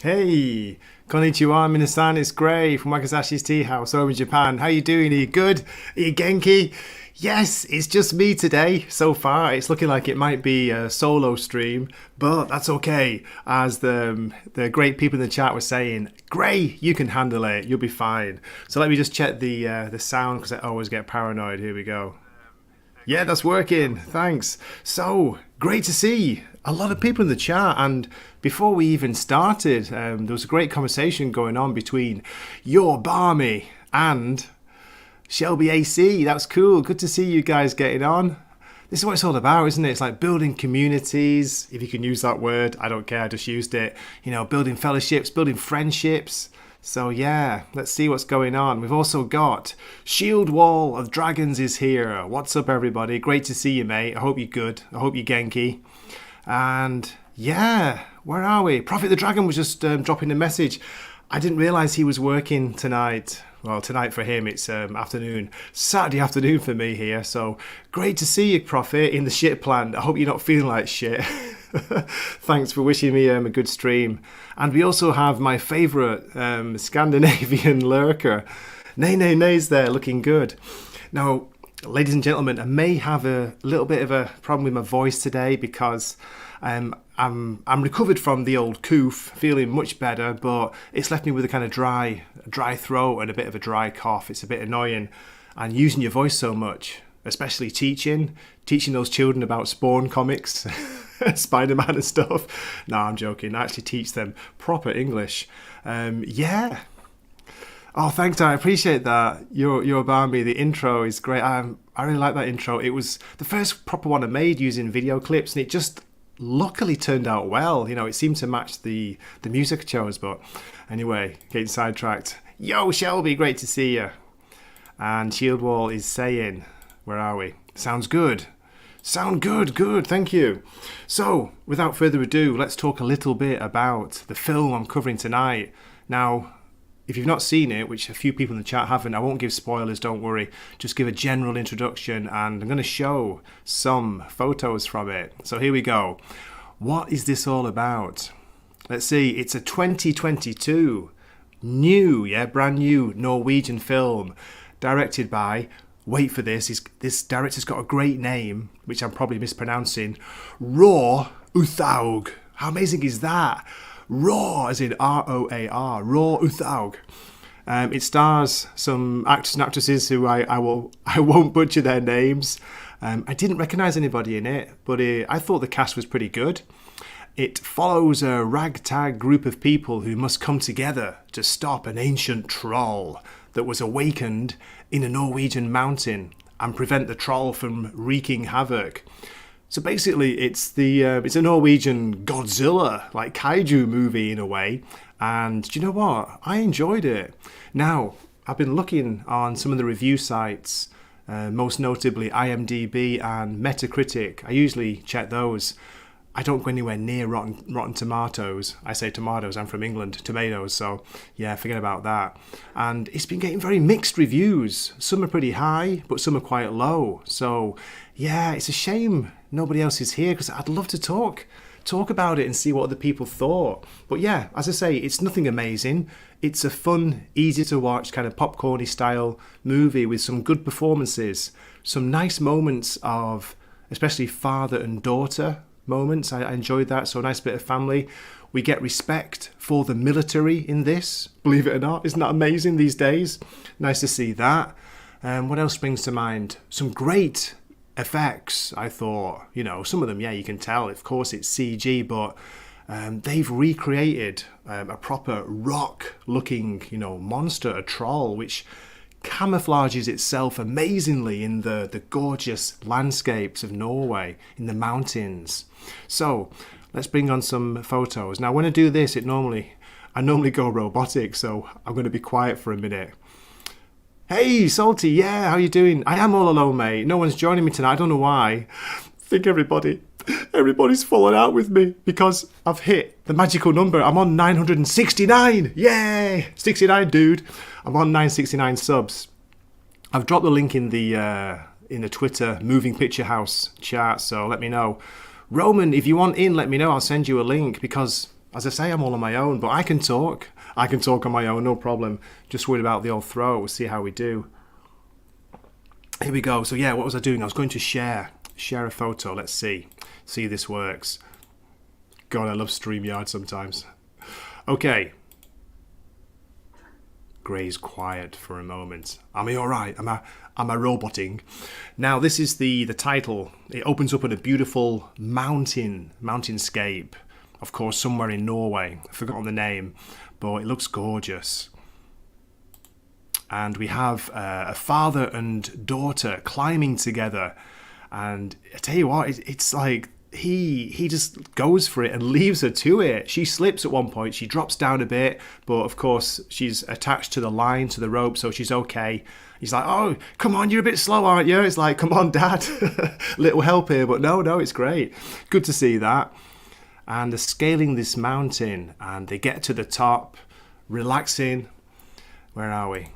Hey, konnichiwa, minasan. It's Gray from Wakasashi's Tea House over in Japan. How you doing? Are you good? Are you genki? Yes, it's just me today. So far, it's looking like it might be a solo stream, but that's okay. As the great people in the chat were saying, Gray, you can handle it. You'll be fine. So let me just check the sound because I always get paranoid. Here we go. Yeah, that's working. Thanks. So, great to see a lot of people in the chat. And before we even started, there was a great conversation going on between your Barmy and Shelby AC. That's cool. Good to see you guys getting on. This is what it's all about, isn't it? It's like building communities, if you can use that word. I don't care, I just used it. You know, building fellowships, building friendships. So yeah, let's see what's going on. We've also got Shield Wall of Dragons is here. What's up, everybody? Great to see you, mate. I hope you're good. I hope you're genki. And yeah, where are we? Prophet the Dragon was just dropping a message. I didn't realise he was working tonight. Well, tonight for him, it's afternoon. Saturday afternoon for me here. So great to see you, Prophet, in the shit plant. I hope you're not feeling like shit. Thanks for wishing me a good stream. And we also have my favourite Scandinavian lurker. Nay's there, looking good. Now, ladies and gentlemen, I may have a little bit of a problem with my voice today because I'm recovered from the old coof, feeling much better, but it's left me with a kind of dry throat and a bit of a dry cough. It's a bit annoying, and using your voice so much, especially teaching those children about Spawn comics, Spider-Man and stuff. No, I'm joking. I actually teach them proper English. Yeah. Oh, thanks, I appreciate that. Your Bambi, the intro is great. I really like that intro. It was the first proper one I made using video clips, and it just luckily turned out well. You know, it seemed to match the music I chose, but anyway, getting sidetracked. Yo, Shelby, great to see you. And Shield Wall is saying, where are we? Sounds good. Sound good, thank you. So, without further ado, let's talk a little bit about the film I'm covering tonight. Now, if you've not seen it, which a few people in the chat haven't, I won't give spoilers, don't worry. Just give a general introduction, and I'm going to show some photos from it. So here we go. What is this all about? Let's see, it's a 2022 brand new Norwegian film directed by, wait for this director's got a great name, which I'm probably mispronouncing, Roar Uthaug. How amazing is that? Roar, as in R-O-A-R, Roar Uthaug. It stars some actors and actresses who I won't butcher their names. I didn't recognise anybody in it, but I thought the cast was pretty good. It follows a ragtag group of people who must come together to stop an ancient troll that was awakened in a Norwegian mountain and prevent the troll from wreaking havoc. So basically, it's a Norwegian Godzilla, like kaiju movie in a way. And do you know what? I enjoyed it. Now, I've been looking on some of the review sites, most notably IMDb and Metacritic. I usually check those. I don't go anywhere near Rotten Tomatoes. I say tomatoes, I'm from England, tomatoes, so yeah, forget about that. And it's been getting very mixed reviews. Some are pretty high, but some are quite low. So yeah, it's a shame nobody else is here because I'd love to talk about it and see what other people thought. But yeah, as I say, it's nothing amazing. It's a fun, easy to watch, kind of popcorny style movie with some good performances, some nice moments of especially father and daughter moments. I enjoyed that. So a nice bit of family. We get respect for the military in this, believe it or not. Isn't that amazing these days? Nice to see that. What else springs to mind? Some great effects, I thought. You know, some of them, yeah, you can tell, of course it's CG, but they've recreated a proper rock looking, you know, monster, a troll, which camouflages itself amazingly in the gorgeous landscapes of Norway, in the mountains. So let's bring on some photos. Now when I do this, I normally go robotic, so I'm going to be quiet for a minute. Hey Salty, yeah, how you doing? I am all alone, mate. No one's joining me tonight. I don't know why. I think everybody's fallen out with me because I've hit the magical number. I'm on 969. Yay! 69, dude. I'm on 969 subs. I've dropped the link in the Twitter Moving Picture House chat, so let me know. Roman, if you want in, let me know. I'll send you a link because As I say, I'm all on my own, but I can talk. I can talk on my own, no problem. Just worried about the old throat. We'll see how we do. Here we go. So yeah, what was I doing? I was going to share a photo. Let's see if this works. God, I love StreamYard sometimes. Okay. Gray's quiet for a moment. Am I all right? Am I roboting? Now, this is the title. It opens up at a beautiful mountainscape. Of course, somewhere in Norway. I've forgotten the name, but it looks gorgeous. And we have a father and daughter climbing together. And I tell you what, it's like he just goes for it and leaves her to it. She slips at one point. She drops down a bit, but of course she's attached to the line, to the rope, so she's okay. He's like, oh, come on, you're a bit slow, aren't you? It's like, come on, Dad. Little help here, but no, it's great. Good to see that. And they're scaling this mountain, and they get to the top, relaxing. Where are we?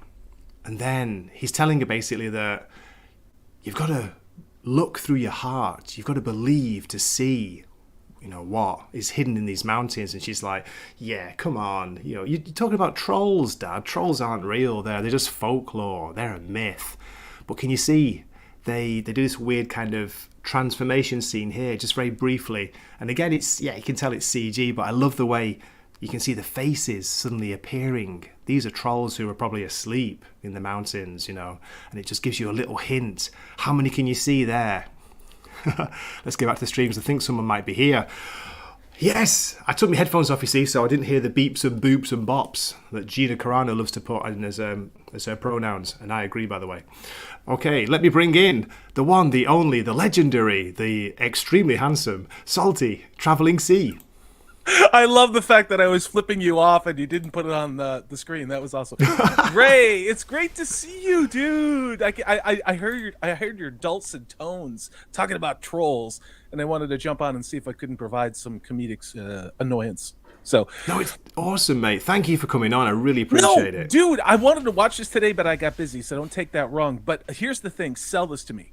And then he's telling her basically that you've got to look through your heart. You've got to believe to see, what is hidden in these mountains. And she's like, yeah, come on. You're talking about trolls, Dad. Trolls aren't real. They're just folklore. They're a myth. But can you see, they do this weird kind of transformation scene here, just very briefly. And again, you can tell it's CG, but I love the way you can see the faces suddenly appearing. These are trolls who are probably asleep in the mountains, and it just gives you a little hint. How many can you see there? Let's go back to the streams. I think someone might be here. Yes, I took my headphones off, you see, so I didn't hear the beeps and boops and bops that Gina Carano loves to put in as her pronouns, and I agree, by the way. Okay, let me bring in the one, the only, the legendary, the extremely handsome, salty, travelling sea. I love the fact that I was flipping you off and you didn't put it on the screen. That was awesome. Ray, it's great to see you, dude. I heard your dulcet tones talking about trolls, and I wanted to jump on and see if I couldn't provide some comedic annoyance. So no, it's awesome, mate. Thank you for coming on. I really appreciate it. Dude, I wanted to watch this today, but I got busy, so don't take that wrong. But here's the thing: sell this to me.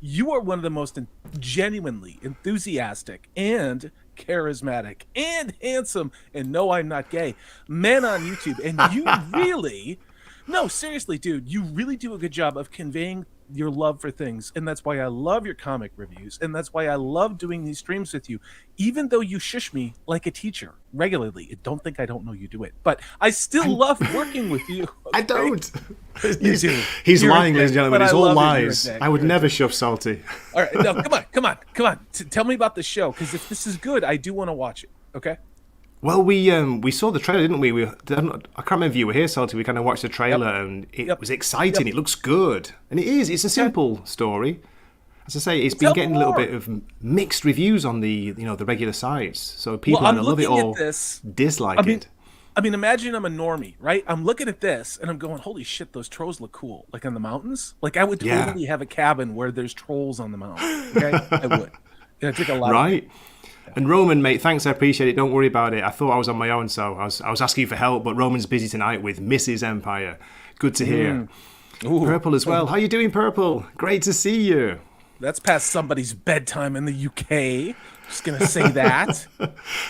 You are one of the most genuinely enthusiastic and charismatic and handsome, and no, I'm not gay, men on YouTube, and you really, no, seriously, dude, you really do a good job of conveying your love for things, and that's why I love your comic reviews, and that's why I love doing these streams with you, even though you shush me like a teacher regularly. Don't think I don't know you do it, but I still love working with you. Okay? I don't. He's lying, ladies and gentlemen. It's all lies. I would never shove Salty. All right, no, come on. Tell me about the show, because if this is good, I do want to watch it. Okay. Well, we saw the trailer, didn't we? I can't remember if you were here, Salty. We kind of watched the trailer, and it was exciting. It looks good, and it is. It's a simple story. As I say, it's been getting a little bit of mixed reviews on the the regular sites. So people either love it or dislike it. I mean, imagine I'm a normie, right? I'm looking at this and I'm going, "Holy shit, those trolls look cool!" Like on the mountains. Like I would totally have a cabin where there's trolls on the mountain. Okay, I would. Take a lot. Right. And Roman, mate, thanks, I appreciate it. Don't worry about it. I thought I was on my own, so I was asking for help, but Roman's busy tonight with Mrs. Empire. Good to hear. Ooh. Purple as well. How you doing, Purple? Great to see you. That's past somebody's bedtime in the UK. Just going to say that.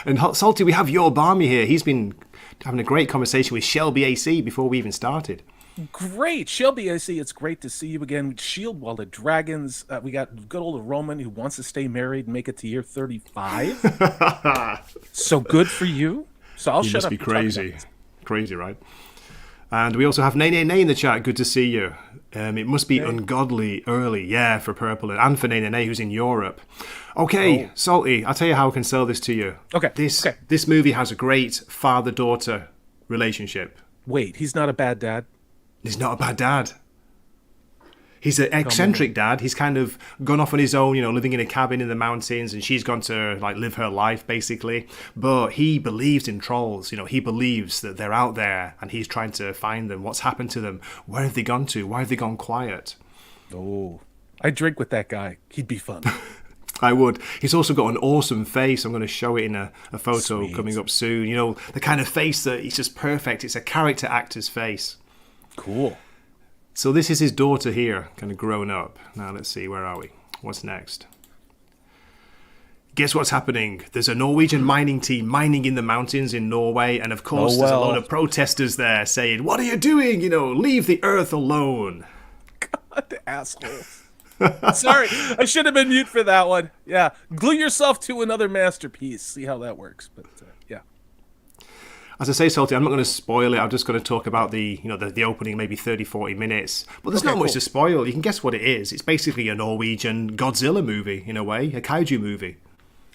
And Salty, we have your Barmy here. He's been having a great conversation with Shelby AC before we even started. Great. Shelby AC, it's great to see you again. Shield while the Dragons. We got good old Roman who wants to stay married and make it to year 35. So good for you. So I'll shut up. You must be crazy. Crazy, right? And we also have Nay Nay Nay in the chat. Good to see you. It must be ungodly early, for Purple and for Nay Nay Nay, who's in Europe. Okay, Salty, I'll tell you how I can sell this to you. Okay. This movie has a great father-daughter relationship. Wait, he's not a bad dad? He's not a bad dad. He's an eccentric dad. He's kind of gone off on his own, living in a cabin in the mountains, and she's gone to live her life basically. But he believes in trolls. He believes that they're out there, and he's trying to find them. What's happened to them? Where have they gone to? Why have they gone quiet? Oh, I'd drink with that guy. He'd be fun. I would. He's also got an awesome face. I'm going to show it in a photo coming up soon. The kind of face that is just perfect. It's a character actor's face. Cool. So this is his daughter here, kind of grown up. Now let's see, where are we? What's next? guess what's happening? There's a Norwegian mining team mining in the mountains in Norway, and of course there's a lot of protesters there saying, "What are you doing? Leave the earth alone." God, assholes. Sorry, I should have been mute for that one. Yeah, glue yourself to another masterpiece. See how that works. But yeah. As I say, Salty, I'm not going to spoil it. I'm just going to talk about the opening, maybe 30, 40 minutes. But there's not much to spoil. You can guess what it is. It's basically a Norwegian Godzilla movie, in a way, a kaiju movie.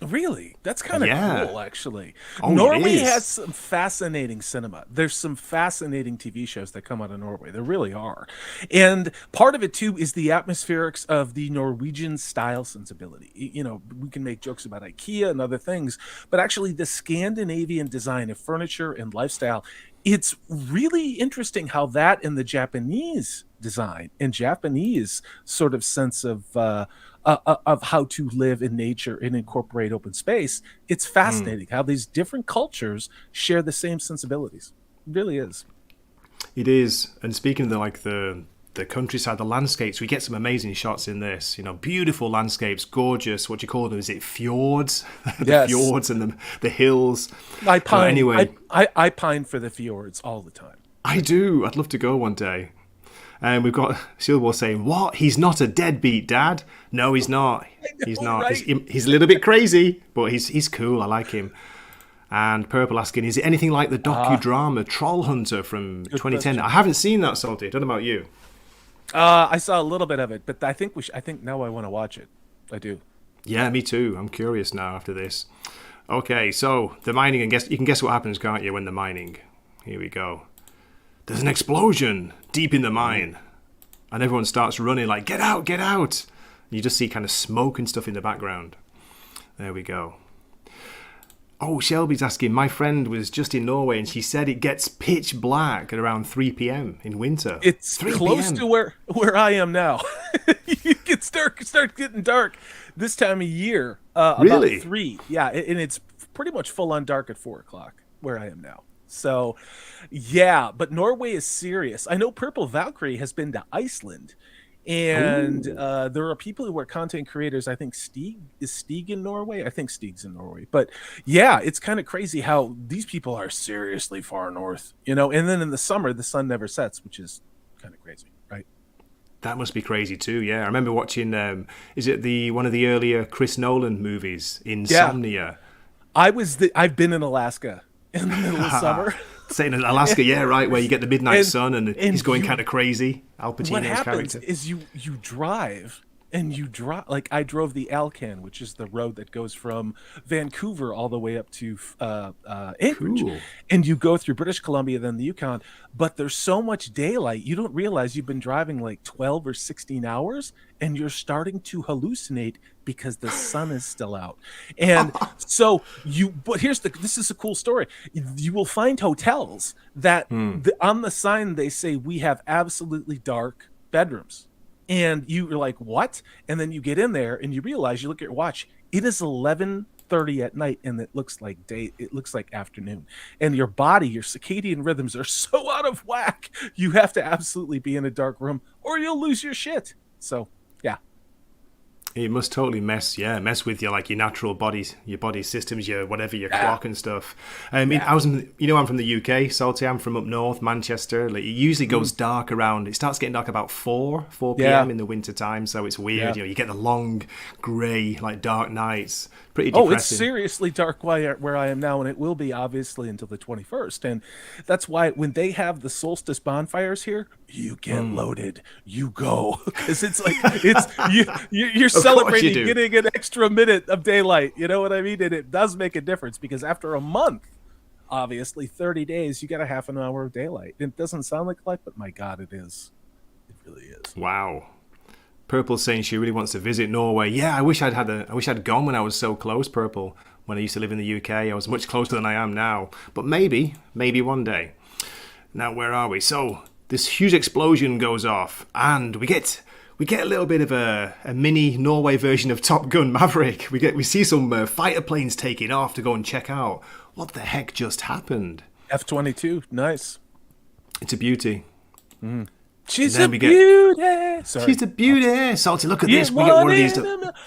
Really? That's kind of cool, actually. Oh, Norway has some fascinating cinema. There's some fascinating TV shows that come out of Norway. There really are. And part of it, too, is the atmospherics of the Norwegian style sensibility. We can make jokes about IKEA and other things, but actually the Scandinavian design of furniture and lifestyle, it's really interesting how that and the Japanese design and Japanese sort of sense of how to live in nature and incorporate open space. It's fascinating how these different cultures share the same sensibilities. It really is. It is. And speaking of the countryside, the landscapes, we get some amazing shots in this. Beautiful landscapes, gorgeous. What do you call them? Is it fjords? The fjords and the hills. I pine. Anyway, I pine for the fjords all the time. I do. I'd love to go one day. And we've got Silver saying, "What? He's not a deadbeat, Dad." No, he's not. He's not. Right? He's a little bit crazy, but he's cool. I like him. And Purple asking, "Is it anything like the docudrama Troll Hunter from 2010?" Question. I haven't seen that, Salty. I don't know about you. I saw a little bit of it, but I think now I want to watch it. I do. Yeah, me too. I'm curious now after this. Okay, so the mining, and you can guess what happens, can't you, when they're mining? Here we go. There's an explosion deep in the mine. And everyone starts running like, "Get out, get out." And you just see kind of smoke and stuff in the background. There we go. Oh, Shelby's asking, my friend was just in Norway and she said it gets pitch black at around 3 p.m. in winter. It's close to where I am now. It start getting dark this time of year. Really? About 3. Yeah, and it's pretty much full on dark at 4 o'clock where I am now. So, yeah, but Norway is serious. I know Purple Valkyrie has been to Iceland, and there are people who are content creators. I think is Stig in Norway? I think Stig's in Norway. But yeah, it's kind of crazy how these people are seriously far north, And then in the summer, the sun never sets, which is kind of crazy, right? That must be crazy too. Yeah, I remember watching. Is it one of the earlier Chris Nolan movies, Insomnia? Yeah. I've been in Alaska in the middle of summer. Saying in Alaska, yeah, right, where you get the midnight sun and he's going kind of crazy. Al Pacino's what happens character. Is you drive, like I drove the Alcan, which is the road that goes from Vancouver all the way up to Anchorage. Cool. And you go through British Columbia, then the Yukon, but there's so much daylight, you don't realize you've been driving like 12 or 16 hours, and you're starting to hallucinate because the sun is still out. And so this is a cool story. You will find hotels that on the sign they say, "We have absolutely dark bedrooms." And you're like, "What?" And then you get in there and you realize, you look at your watch, it is 11:30 at night, and it looks like day. It looks like afternoon. And your body, your circadian rhythms are so out of whack. You have to absolutely be in a dark room or you'll lose your shit. So, yeah. It must totally mess with your natural bodies, your body systems, your clock and stuff. I mean, I'm from the UK, Salty. I'm from up north, Manchester. Like, it usually goes dark around. It starts getting dark about 4 p.m. in the winter time. So it's weird. You get the long, grey, dark nights. Pretty depressing. Oh, it's seriously dark where I am now, and it will be obviously until the 21st. And that's why when they have the solstice bonfires here, you get loaded. You go, because it's like you're celebrating getting an extra minute of daylight. You know what I mean? And it does make a difference, because after a month, obviously 30 days, you get a half an hour of daylight. It doesn't sound like life, but my God, it is. It really is. Wow. Purple's saying she really wants to visit Norway. Yeah, I wish I'd gone when I was so close, Purple. When I used to live in the UK, I was much closer than I am now. But maybe one day. Now, where are we? So this huge explosion goes off, and we get a little bit of a mini Norway version of Top Gun Maverick. We see some fighter planes taking off to go and check out what the heck just happened. F-22, nice. It's a beauty. She's a beauty. She's a beauty. Salty, look at this. We get one of these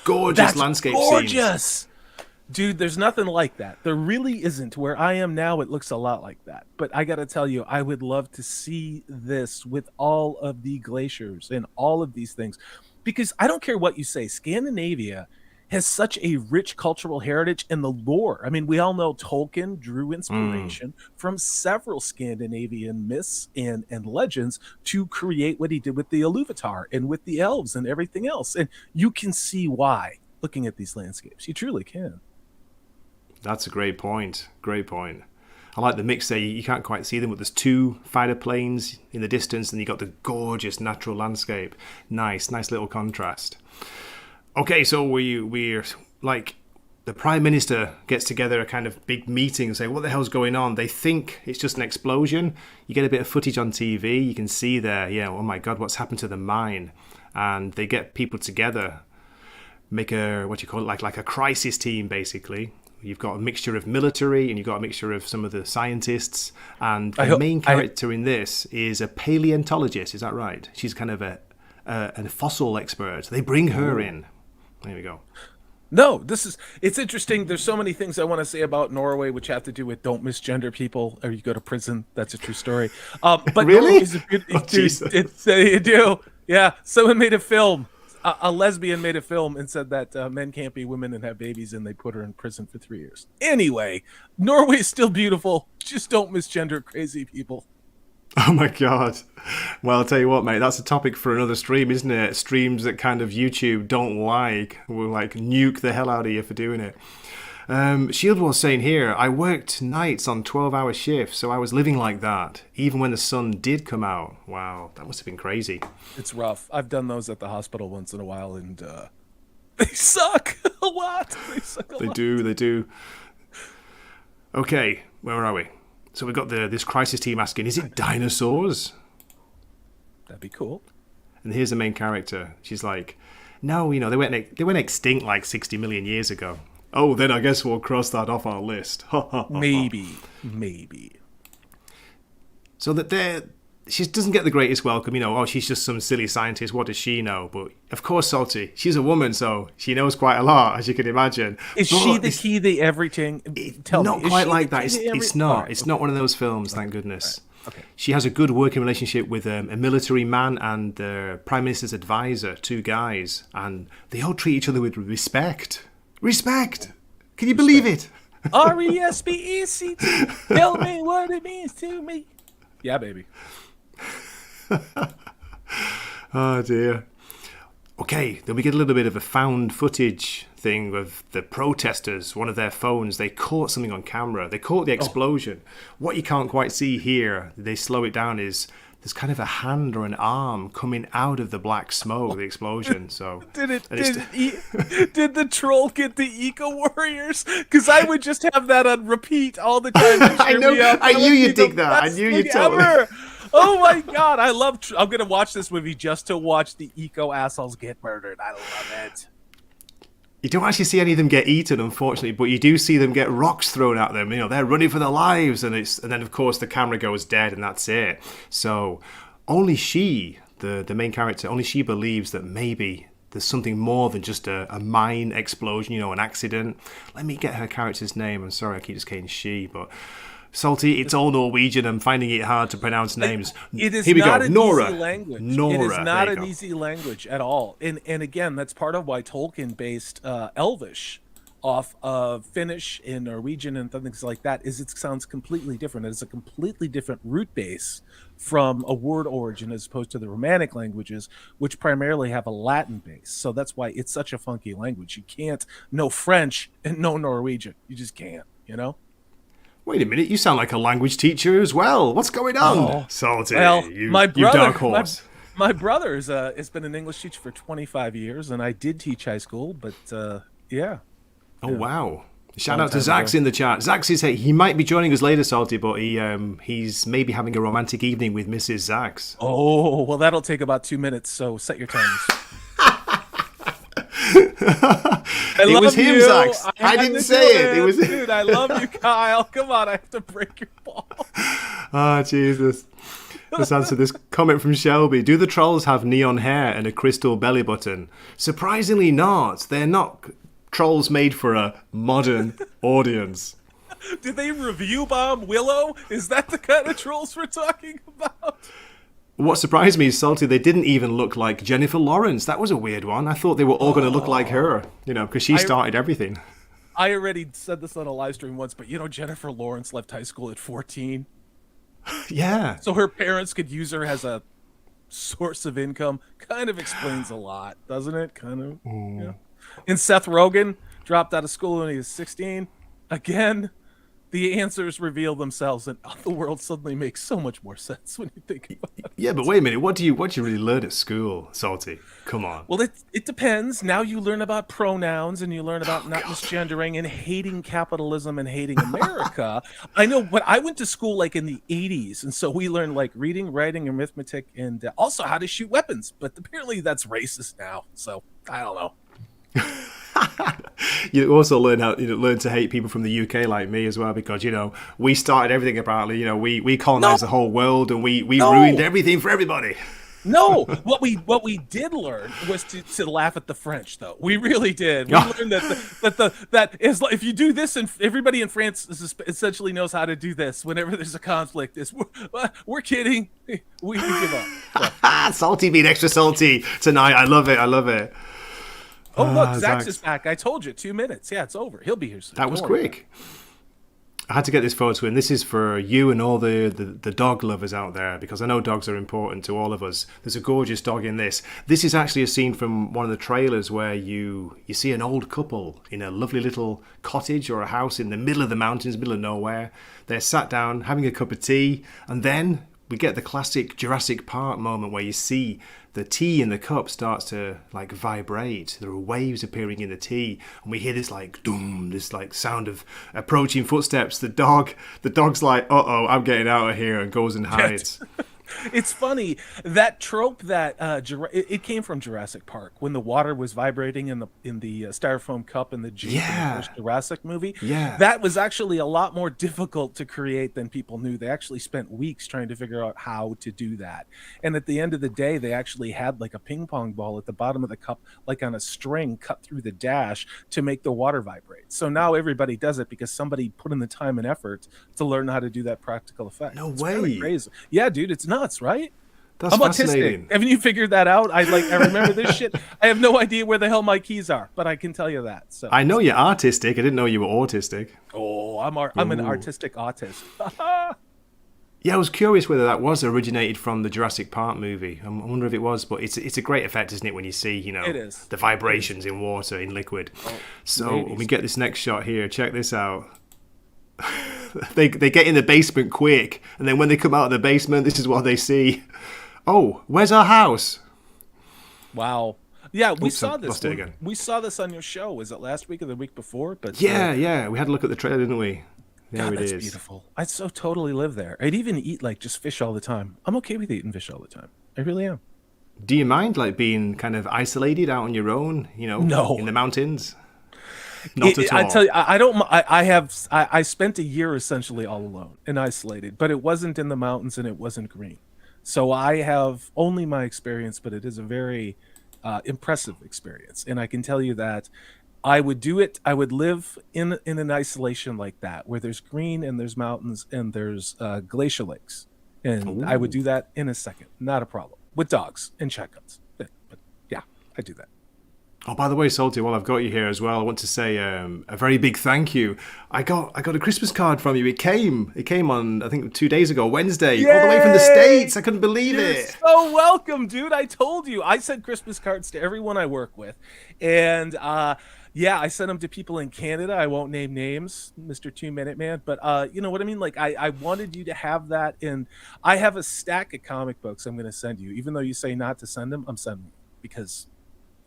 gorgeous landscape scenes. Dude, there's nothing like that. There really isn't. Where I am now, it looks a lot like that. But I got to tell you, I would love to see this with all of the glaciers and all of these things. Because I don't care what you say, Scandinavia has such a rich cultural heritage and the lore. I mean, we all know Tolkien drew inspiration from several Scandinavian myths and legends to create what he did with the Iluvatar and with the elves and everything else. And you can see why looking at these landscapes. You truly can. That's a great point. Great point. I like the mix there. You can't quite see them, but there's two fighter planes in the distance, and you got the gorgeous natural landscape. Nice little contrast. Okay, so we're like the Prime Minister gets together a kind of big meeting and say, what the hell's going on? They think it's just an explosion. You get a bit of footage on TV. You can see there, oh my God, what's happened to the mine? And they get people together, make a, like a crisis team, basically. You've got a mixture of military and you've got a mixture of some of the scientists. And the main character in this is a paleontologist. Is that right? She's kind of a fossil expert. They bring her in. There we go. No, it's interesting. There's so many things I want to say about Norway, which have to do with don't misgender people or you go to prison. That's a true story. But really? You do. Yeah. Someone made a film. A lesbian made a film and said that men can't be women and have babies, and they put her in prison for 3 years. Anyway, Norway is still beautiful. Just don't misgender crazy people. Oh my God. Well, I'll tell you what, mate, that's a topic for another stream, isn't it? Streams that kind of YouTube don't like will like nuke the hell out of you for doing it. Shield was saying here, I worked nights on 12-hour shifts, so I was living like that, even when the sun did come out. Wow, that must have been crazy. It's rough. I've done those at the hospital once in a while, and they suck a lot. They suck a lot. They do. Okay, where are we? So we've got this crisis team asking, is it dinosaurs? That'd be cool. And here's the main character. She's like, no, they went extinct like 60 million years ago. Oh, then I guess we'll cross that off our list. Maybe. So that she doesn't get the greatest welcome. She's just some silly scientist. What does she know? But of course, Salty, she's a woman, so she knows quite a lot, as you can imagine. Is she the key to everything? Tell me. Not quite like that. It's not. It's not one of those films, thank goodness. Okay. She has a good working relationship with a military man and the Prime Minister's advisor, two guys, and they all treat each other with respect. Respect! Can you believe it? RESPECT. Tell me what it means to me. Yeah, baby. Oh, dear. Okay, then we get a little bit of a found footage thing of the protesters. One of their phones, they caught something on camera. They caught the explosion. What you can't quite see here, they slow it down, is there's kind of a hand or an arm coming out of the black smoke, the explosion. So did the troll get the eco warriors? Because I would just have that on repeat all the time. I knew you'd dig that. I knew you'd totally. Oh my God, I'm gonna watch this movie just to watch the eco assholes get murdered. I love it. You don't actually see any of them get eaten, unfortunately, but you do see them get rocks thrown at them. They're running for their lives, and then of course the camera goes dead, and that's it. So only she, the main character, only she believes that maybe there's something more than just a mine explosion, an accident. Let me get her character's name. I'm sorry, I keep just saying she, but Salty, it's all Norwegian. I'm finding it hard to pronounce names. It is Here we not go. an Nora. easy language. Nora. It is not an easy language at all. And again, that's part of why Tolkien based Elvish off of Finnish and Norwegian and things like that, is it sounds completely different. It's a completely different root base from a word origin as opposed to the Romantic languages, which primarily have a Latin base. So that's why it's such a funky language. You can't know French and know Norwegian. You just can't, Wait a minute, you sound like a language teacher as well. What's going on? Oh, Salty, well, you brother, dark horse. My brother has been an English teacher for 25 years, and I did teach high school, but yeah. Oh, wow. Shout out to Zach's in the chat. Zach says he might be joining us later, Salty, but he's maybe having a romantic evening with Mrs. Zach's. Oh, well, that'll take about 2 minutes, so set your timers. It was him, Zach. I didn't say it. It was dude. I love you, Kyle. Come on, I have to break your ball. Oh, Jesus. Let's answer this comment from Shelby. Do the trolls have neon hair and a crystal belly button? Surprisingly not. They're not Trolls made for a modern audience. Did they review bomb Willow? Is that the kind of trolls we're talking about? What surprised me is, Salty, they didn't even look like Jennifer Lawrence. That was a weird one. I thought they were all going to look like her, because she started everything. I already said this on a live stream once, but Jennifer Lawrence left high school at 14. Yeah. So her parents could use her as a source of income. Kind of explains a lot, doesn't it? Kind of. Yeah. And Seth Rogen dropped out of school when he was 16. Again, the answers reveal themselves, and the world suddenly makes so much more sense when you think about it. Yeah, but wait a minute. What do you really learn at school, Salty? Come on. Well, it depends. Now you learn about pronouns, and you learn about not misgendering and hating capitalism and hating America. I know, but I went to school like in the 80s, and so we learned like reading, writing, arithmetic, and also how to shoot weapons. But apparently that's racist now, so I don't know. You also learn learn to hate people from the UK like me as well, because we started everything. Apparently, we colonized the whole world, and we ruined everything for everybody. No, what we did learn was to laugh at the French, though. We really did. We learned that is like, if you do this, and everybody in France essentially knows how to do this. Whenever there's a conflict, we're kidding. We give up. Salty being extra salty tonight. I love it. I love it. Oh, look, Zach's is back. I told you, 2 minutes. Yeah, it's over. He'll be here soon. That was quick. I had to get this photo in. This is for you and all the dog lovers out there, because I know dogs are important to all of us. There's a gorgeous dog in this. This is actually a scene from one of the trailers where you see an old couple in a lovely little cottage or a house in the middle of the mountains, middle of nowhere. They're sat down having a cup of tea, and then we get the classic Jurassic Park moment where you see the tea in the cup starts to like vibrate. There are waves appearing in the tea, and we hear this like doom, this like sound of approaching footsteps. The dog's like, uh-oh, I'm getting out of here, and goes and hides. It's funny, that trope that it came from Jurassic Park, when the water was vibrating in the styrofoam cup in the Jeep in the first Jurassic movie. Yeah, that was actually a lot more difficult to create than people knew. They actually spent weeks trying to figure out how to do that, and at the end of the day, they actually had like a ping pong ball at the bottom of the cup, like on a string cut through the dash to make the water vibrate. So now everybody does it because somebody put in the time and effort to learn how to do that practical effect. No it's way. Really crazy. Yeah, dude, it's nuts, right? That's I'm fascinating. autistic. Haven't you figured that out? I remember this shit. I have no idea where the hell my keys are, but I can tell you that. So I know you're artistic. I didn't know you were autistic. Oh, I'm an artistic autist. Yeah, I was curious whether that was originated from the Jurassic Park movie. I wonder if it was, but it's a great effect, isn't it, when you see, it is. the vibrations in water, in liquid. So ladies. when we get this next shot here, check this out. They get in the basement quick, and then when they come out of the basement, this is what they see. Oh, where's our house? Wow. Yeah, we saw this. Lost it again. We saw this on your show. Was it last week or the week before? But Yeah. We had a look at the trailer, didn't we? God, that's beautiful. I'd so totally live there. I'd even eat like just fish all the time. I'm okay with eating fish all the time. I really am. Do you mind like being kind of isolated out on your own? No. In the mountains. Not at all. I tell you, I don't. I spent a year essentially all alone and isolated, but it wasn't in the mountains and it wasn't green. So I have only my experience, but it is a very impressive experience, and I can tell you that I would do it. I would live in an isolation like that, where there's green and there's mountains and there's glacial lakes, and I would do that in a second, not a problem, with dogs and shotguns. But yeah, I do that. Oh, by the way, Salty, while I've got you here as well, I want to say a very big thank you. I got a Christmas card from you. It came on, I think, 2 days ago, Wednesday, Yay! all the way from the States. I couldn't believe You're it. so welcome, dude. I told you. I send Christmas cards to everyone I work with. And yeah, I sent them to people in Canada. I won't name names, Mr. 2 Minute Man, but you know what I mean? Like, I wanted you to have that. And I have a stack of comic books I'm going to send you. Even though you say not to send them, I'm sending them because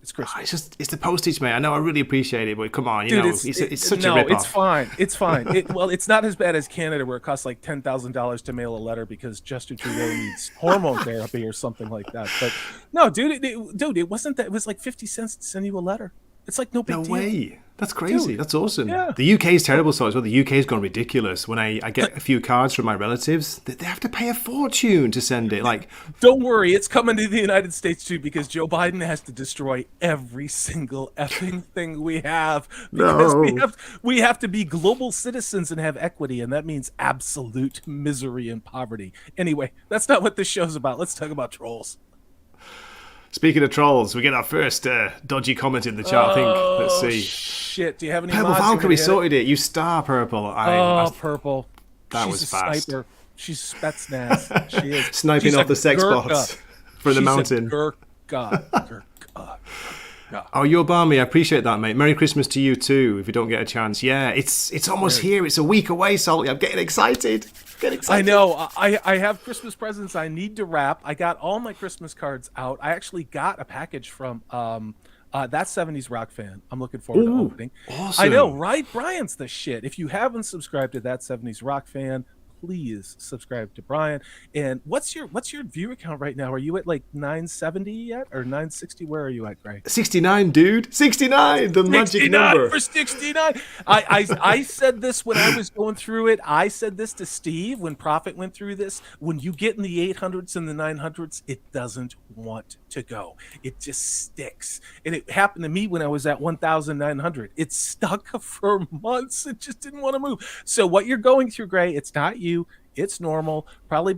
it's Christmas. It's the postage, mate. I know, I really appreciate it, but come on, Dude, it's such a no, rip-off. it's fine. It's fine. Well, it's not as bad as Canada, where it costs like $10,000 to mail a letter because Justin Trudeau needs hormone therapy or something like that. But no, dude, it wasn't that. It was like 50 cents to send you a letter. It's like no big No deal. way. That's crazy. Dude, That's awesome. yeah. The UK is terrible so as well. The UK has gone ridiculous. When I get a few cards from my relatives, they have to pay a fortune to send it. Like, Don't worry, it's coming to the United States too because Joe Biden has to destroy every single effing thing we have because No. we have to be global citizens and have equity, and that means absolute misery and poverty. Anyway, that's not what this show's about. Let's talk about trolls. Speaking of trolls, we get our first dodgy comment in the chat, I think. Let's see. Shit, do you have any Purple mods? Valkyrie sorted it. You star, Purple. Purple. That She's was a fast. Sniper. She's Spetsnaz. She is. Sniping She's off a the sex Gurkha. bots for the She's mountain. A Gurkha. Oh, you're balmy. I appreciate that, mate. Merry Christmas to you too, if you don't get a chance. Yeah, it's almost here. It's a week away, Salty. I'm getting excited. I know. I have Christmas presents I need to wrap. I got all my Christmas cards out. I actually got a package from that 70s Rock fan. I'm looking forward to opening. Awesome. I know, right? Brian's the shit. If you haven't subscribed to that 70s Rock fan, please subscribe to Brian. And what's your view account right now? Are you at like 970 yet or 960? Where are you at, Greg? 69, dude. 69, the magic 69 number. for 69. I said this when I was going through it. I said this to Steve when Prophet went through this. When you get in the 800s and the 900s, it doesn't want to go. It just sticks. And it happened to me when I was at 1,900. It stuck for months. It just didn't want to move. So what you're going through, Gray, it's not you. It's normal. Probably,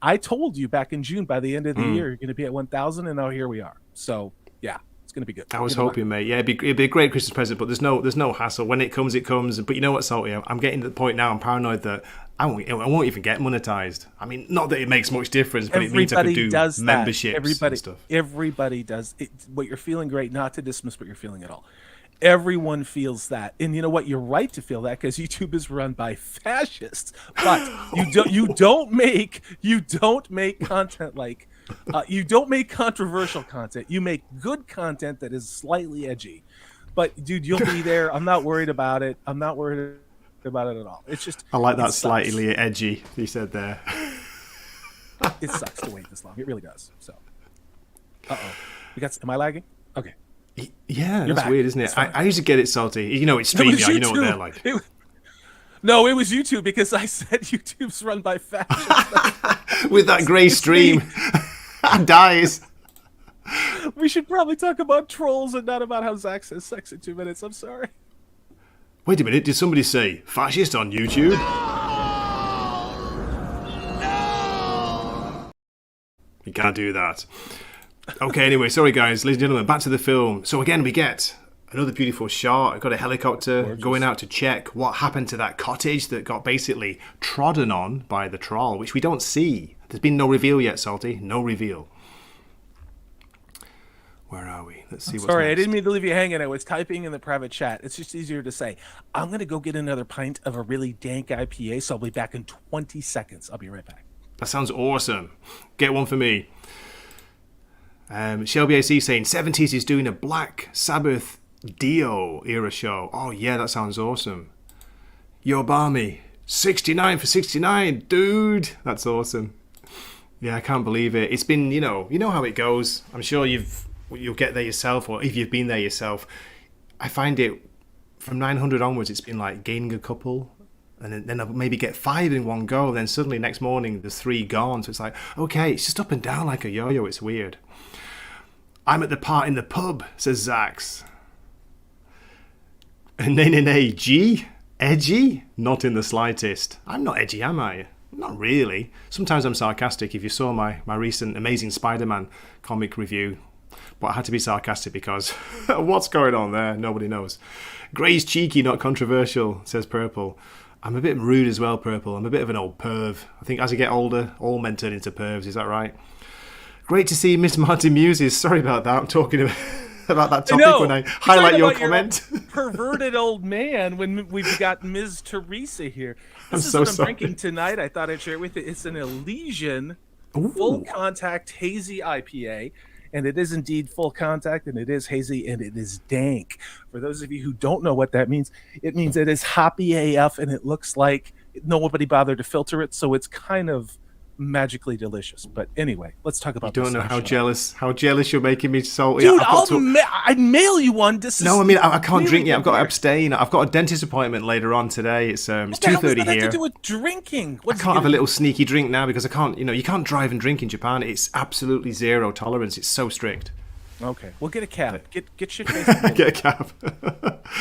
I told you back in June, by the end of the year, you're going to be at 1,000, and now here we are. So yeah, it's going to be good. I was hoping, mate. Yeah, it'd be a great Christmas present, but there's no hassle. When it comes, it comes. But you know what, Salty? I'm getting to the point now. I'm paranoid that I won't even get monetized. I mean, not that it makes much difference, but it means I could do memberships and stuff. Everybody does it. What you're feeling, great. Not to dismiss what you're feeling at all. Everyone feels that, and you know what? You're right to feel that because YouTube is run by fascists. But you don't make content like you don't make controversial content. You make good content that is slightly edgy. But dude, you'll be there. I'm not worried about it. I'm not worried about it at all. It's just I like that slightly edgy you said there. It sucks to wait this long. It really does. So, am I lagging? Okay. Yeah, that's weird, isn't it? I usually get it, Salty. You know, it's StreamYard. You know what they're like. No, it was YouTube because I said YouTube's run by fascists. With that grey stream. Dies. We should probably talk about trolls and not about how Zach says sex in 2 minutes. I'm sorry. Wait a minute. Did somebody say fascist on YouTube? No! You can't do that. Okay, anyway, sorry guys, ladies and gentlemen, back to the film. So again, we get another beautiful shot. I've got a helicopter going out to check what happened to that cottage that got basically trodden on by the troll, which we don't see. There's been no reveal yet, Salty. No reveal. Where are we? Let's see what's Sorry, next. I didn't mean to leave you hanging. I was typing in the private chat. It's just easier to say. I'm going to go get another pint of a really dank IPA, so I'll be back in 20 seconds. I'll be right back. That sounds awesome. Get one for me. Shelby AC saying 70s is doing a Black Sabbath Dio era show. Oh yeah, that sounds awesome. Yo Barmy, 69 for 69, dude. That's awesome. Yeah, I can't believe it. It's been, you know how it goes. I'm sure you'll get there yourself, or if you've been there yourself. I find it from 900 onwards, it's been like gaining a couple, and then I'll maybe get 5 in one go. Then suddenly next morning there's 3 gone. So it's like, okay, it's just up and down like a yo-yo. It's weird. I'm at the part in the pub, says Zax. Nay, G? Edgy? Not in the slightest. I'm not edgy, am I? Not really. Sometimes I'm sarcastic. If you saw my recent Amazing Spider-Man comic review, but I had to be sarcastic because what's going on there? Nobody knows. Grey's cheeky, not controversial, says Purple. I'm a bit rude as well, Purple. I'm a bit of an old perv. I think as I get older, all men turn into pervs. Is that right? Great to see Miss Martin Muses. Sorry about that. I'm talking about that topic when I highlight your comment. Perverted old man when we've got Ms. Teresa here. This is so what I'm sorry. drinking tonight. I thought I'd share it with you. It's an Elysian full contact hazy IPA. And it is indeed full contact, and it is hazy, and it is dank. For those of you who don't know what that means, it means it is hoppy AF, and it looks like nobody bothered to filter it, so it's kind of magically delicious. But anyway, let's talk about. You don't know how jealous you're making me, Salty. Dude, I'd mail you one. No, I mean I can't really drink yet. I've got to abstain. I've got a dentist appointment later on today. It's 2:30 here. Have to do with drinking? I can't have a little sneaky drink now because I can't. You can't drive and drink in Japan. It's absolutely zero tolerance. It's so strict. Okay, well, get a cab. Get shit faced. Get a cab.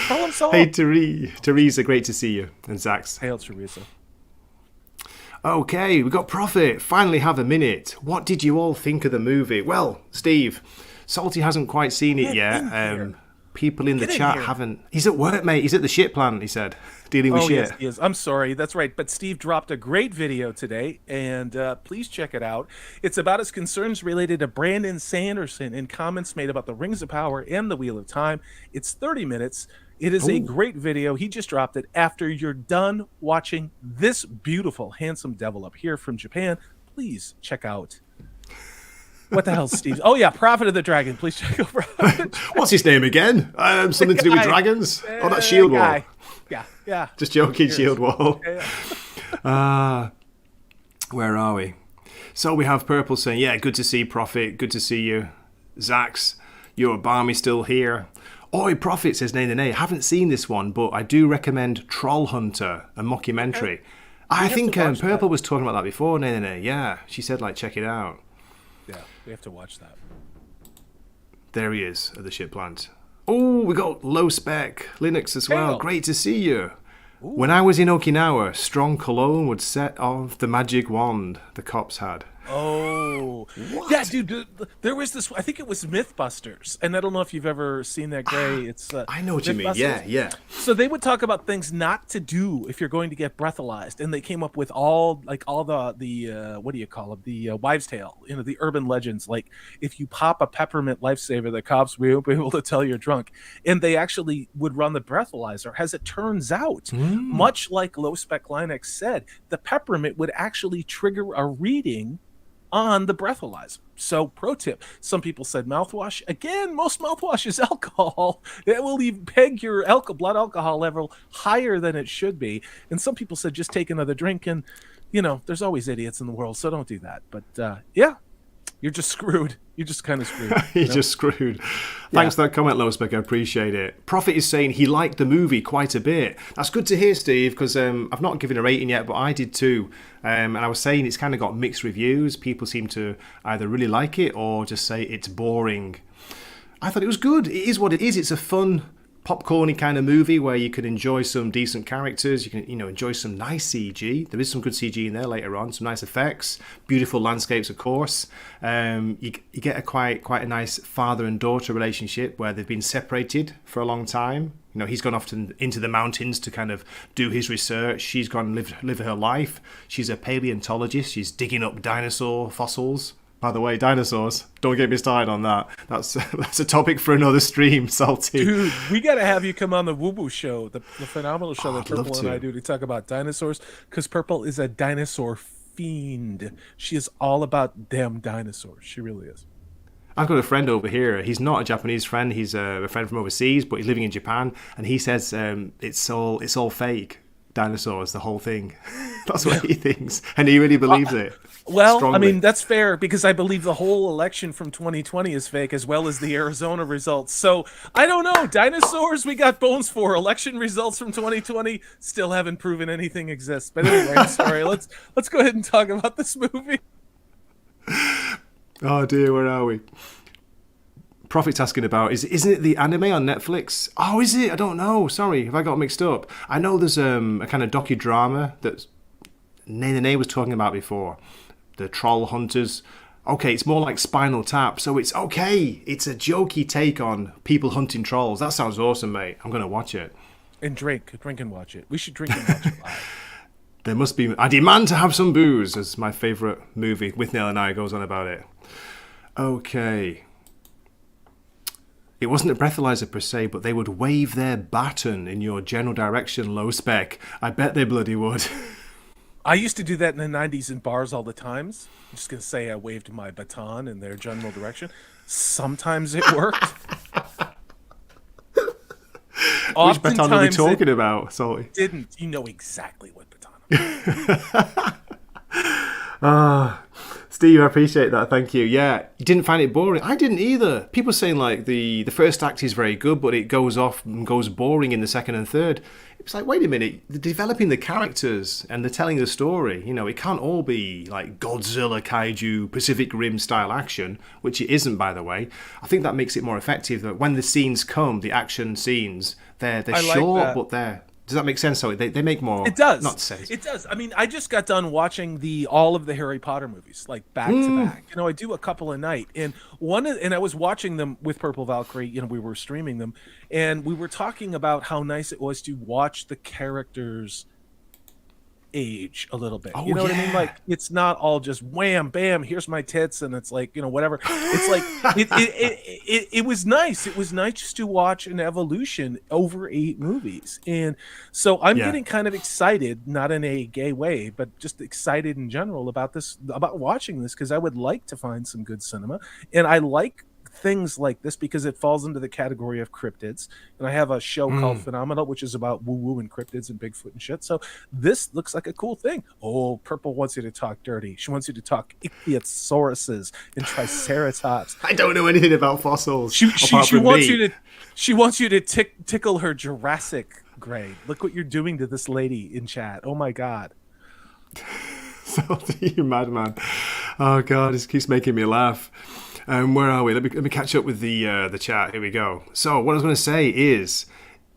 Tell him so. Hey, Teresa, great to see you. And Zax. Hail, Teresa. Okay, we got Prophet. Finally have a minute. What did you all think of the movie? Well, Steve, Salty hasn't quite seen it yet. People in the chat haven't. He's at work, mate. He's at the shit plant, he said. Dealing with shit. Yes, he is. I'm sorry. That's right. But Steve dropped a great video today, and please check it out. It's about his concerns related to Brandon Sanderson and comments made about the Rings of Power and the Wheel of Time. It's 30 minutes. It is a great video. He just dropped it. After you're done watching this beautiful, handsome devil up here from Japan, please check out. What the hell, Steve? Oh, yeah, Prophet of the Dragon. Please check out Prophet. What's his name again? Something to do with dragons? Oh, that's Shield Wall. Yeah. Just joking, Shield Wall. Yeah. Where are we? So we have Purple saying, yeah, good to see Prophet. Good to see you. Zax, your Barmy still here. Oi, Prophet, says Nay. Haven't seen this one, but I do recommend Troll Hunter, a mockumentary. I think Purple was talking about that before, Nay. Yeah, she said, check it out. Yeah, we have to watch that. There he is at the ship plant. Oh, we got Low Spec Linux as well. Great to see you. Ooh. When I was in Okinawa, strong cologne would set off the magic wand the cops had. Oh, what? Yeah, dude. There was this. I think it was MythBusters, and I don't know if you've ever seen that, Gray. It's I know what you mean. Yeah. So they would talk about things not to do if you're going to get breathalyzed, and they came up with all the what do you call it? The wives' tale, the urban legends. Like if you pop a peppermint lifesaver, the cops won't be able to tell you're drunk, and they actually would run the breathalyzer. As it turns out, much like Low Spec Linux said, the peppermint would actually trigger a reading on the breathalyzer. So, pro tip, some people said mouthwash. Again, most mouthwash is alcohol. It will even peg your blood alcohol level higher than it should be. And some people said just take another drink. And, there's always idiots in the world, so don't do that. But, yeah, you're just screwed. You're just kind of screwed. You're just screwed. Thanks for that comment, Lowspec. I appreciate it. Prophet is saying he liked the movie quite a bit. That's good to hear, Steve, because I've not given a rating yet, but I did too. And I was saying it's kind of got mixed reviews. People seem to either really like it or just say it's boring. I thought it was good. It is what it is. It's a fun, popcorny kind of movie where you can enjoy some decent characters. You can, enjoy some nice CG. There is some good CG in there later on. Some nice effects, beautiful landscapes, of course. You get a quite a nice father and daughter relationship where they've been separated for a long time. He's gone off into the mountains to kind of do his research. She's gone and live her life. She's a paleontologist. She's digging up dinosaur fossils. By the way, dinosaurs. Don't get me started on that. That's a topic for another stream, Salty. Dude, we got to have you come on the Woo Boo show, the phenomenal show that Purple and I do to talk about dinosaurs, because Purple is a dinosaur fiend. She is all about damn dinosaurs. She really is. I've got a friend over here. He's not a Japanese friend. He's a friend from overseas, but he's living in Japan, and he says it's all fake. Dinosaurs, the whole thing. That's what he thinks, and he really believes it. Well, strongly. I mean, that's fair, because I believe the whole election from 2020 is fake, as well as the Arizona results. So I don't know. Dinosaurs, we got bones for. Election results from 2020 still haven't proven anything exists. But anyway, I'm sorry. Let's go ahead and talk about this movie. Oh dear, where are we? Prophet's asking about, isn't it the anime on Netflix? Oh, is it? I don't know. Sorry, have I got mixed up? I know there's a kind of docudrama that Nay was talking about before. The Troll Hunters. Okay, it's more like Spinal Tap, so it's okay. It's a jokey take on people hunting trolls. That sounds awesome, mate. I'm going to watch it. And drink and watch it. We should drink and watch it live. There must be... I demand to have some booze, as my favourite movie with Neil and I goes on about it. Okay. It wasn't a breathalyzer per se, but they would wave their baton in your general direction, Low Spec. I bet they bloody would. I used to do that in the 90s in bars all the times. I'm just going to say I waved my baton in their general direction. Sometimes it worked. Which baton are we talking about, Salty? Didn't. You know exactly what baton. Ah, Steve, I appreciate that. Thank you. Yeah, you didn't find it boring. I didn't either. People saying like the first act is very good, but it goes off and goes boring in the second and third. It's like, wait a minute, they're developing the characters and they're telling the story. You know, it can't all be like Godzilla, kaiju, Pacific Rim style action, which it isn't, by the way. I think that makes it more effective. That when the scenes come, the action scenes, they're short, but they're. Does that make sense? So they make more. It does. Not sense. It does. I mean, I just got done watching all of the Harry Potter movies, like back to back. You know, I do a couple a night, and I was watching them with Purple Valkyrie. You know, we were streaming them, and we were talking about how nice it was to watch the characters age a little bit. You know what I mean? Like, it's not all just wham bam, here's my tits, and it's like, you know, whatever. It's like it was nice. It was nice just to watch an evolution over 8 movies. And so I'm getting kind of excited, not in a gay way, but just excited in general about watching this, because I would like to find some good cinema, and I like things like this because it falls into the category of cryptids, and I have a show called Phenomenal, which is about woo-woo and cryptids and Bigfoot and shit. So this looks like a cool thing. Oh, Purple wants you to talk dirty. She wants you to talk ichthyosaurus and triceratops. I don't know anything about fossils. She wants you to tickle her Jurassic grade. Look what you're doing to this lady in chat. Oh my god. So you madman. Oh god, this keeps making me laugh. Where are we? Let me catch up with the chat. Here we go. So what I was going to say is,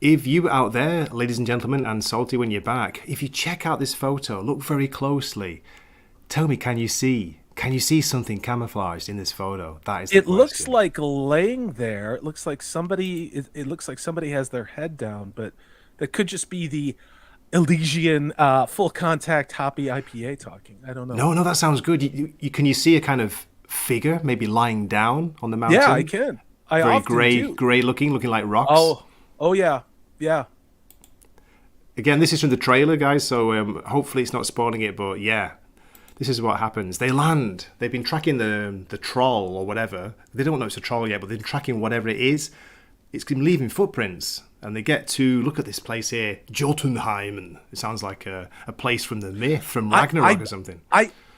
if you out there, ladies and gentlemen, and Salty when you're back, if you check out this photo, look very closely. Tell me, can you see something camouflaged in this photo? That is. It looks like laying there. It looks like somebody. It looks like somebody has their head down, but that could just be the Elysian full contact hoppy IPA talking. I don't know. No, that sounds good. Can you see a kind of figure maybe lying down on the mountain? Yeah, I can. Very grey looking like rocks. Oh yeah. Again, this is from the trailer, guys, so hopefully it's not spoiling it, but yeah, this is what happens. They land. They've been tracking the troll or whatever. They don't know it's a troll yet, but they've been tracking whatever it is. It's been leaving footprints, and they get to look at this place here, Jotunheim, and it sounds like a place from the myth, from Ragnarok or something.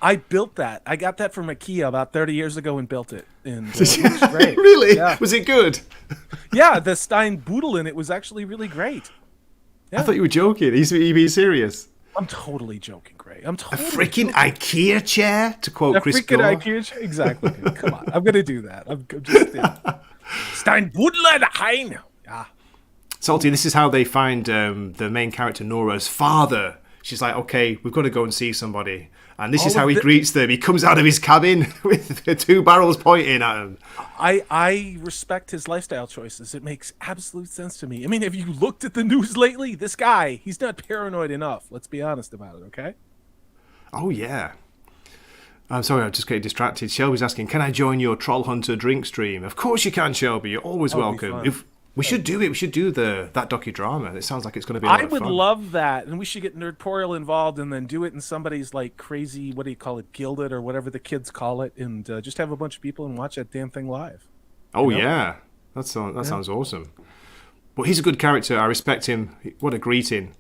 I built that. I got that from IKEA about 30 years ago and built it. And it was great. Really? Yeah. Was it good? Yeah, the Stein Boodle in it was actually really great. Yeah. I thought you were joking. You being serious? I'm totally joking, Gray. I'm totally freaking IKEA chair, to quote Chris Gore. A freaking IKEA chair? Exactly. Come on. I'm going to do that. I'm just... Stein Boodle Hein. Yeah. Salty, this is how they find the main character, Nora's father. She's like, okay, we've got to go and see somebody. And this is how he greets them. He comes out of his cabin with the 2 barrels pointing at him. I respect his lifestyle choices. It makes absolute sense to me. I mean, have you looked at the news lately? This guy, he's not paranoid enough. Let's be honest about it, okay? Oh, yeah. I'm sorry, I'm just getting distracted. Shelby's asking, can I join your Troll Hunter drink stream? Of course you can, Shelby. You're always welcome. We should do it. We should do that docudrama. It sounds like it's going to be a lot of fun. I would love that, and we should get Nerdporial involved, and then do it in somebody's like crazy, what do you call it, Gilded or whatever the kids call it, and just have a bunch of people and watch that damn thing live. Oh yeah, that sounds awesome. But he's a good character. I respect him. What a greeting.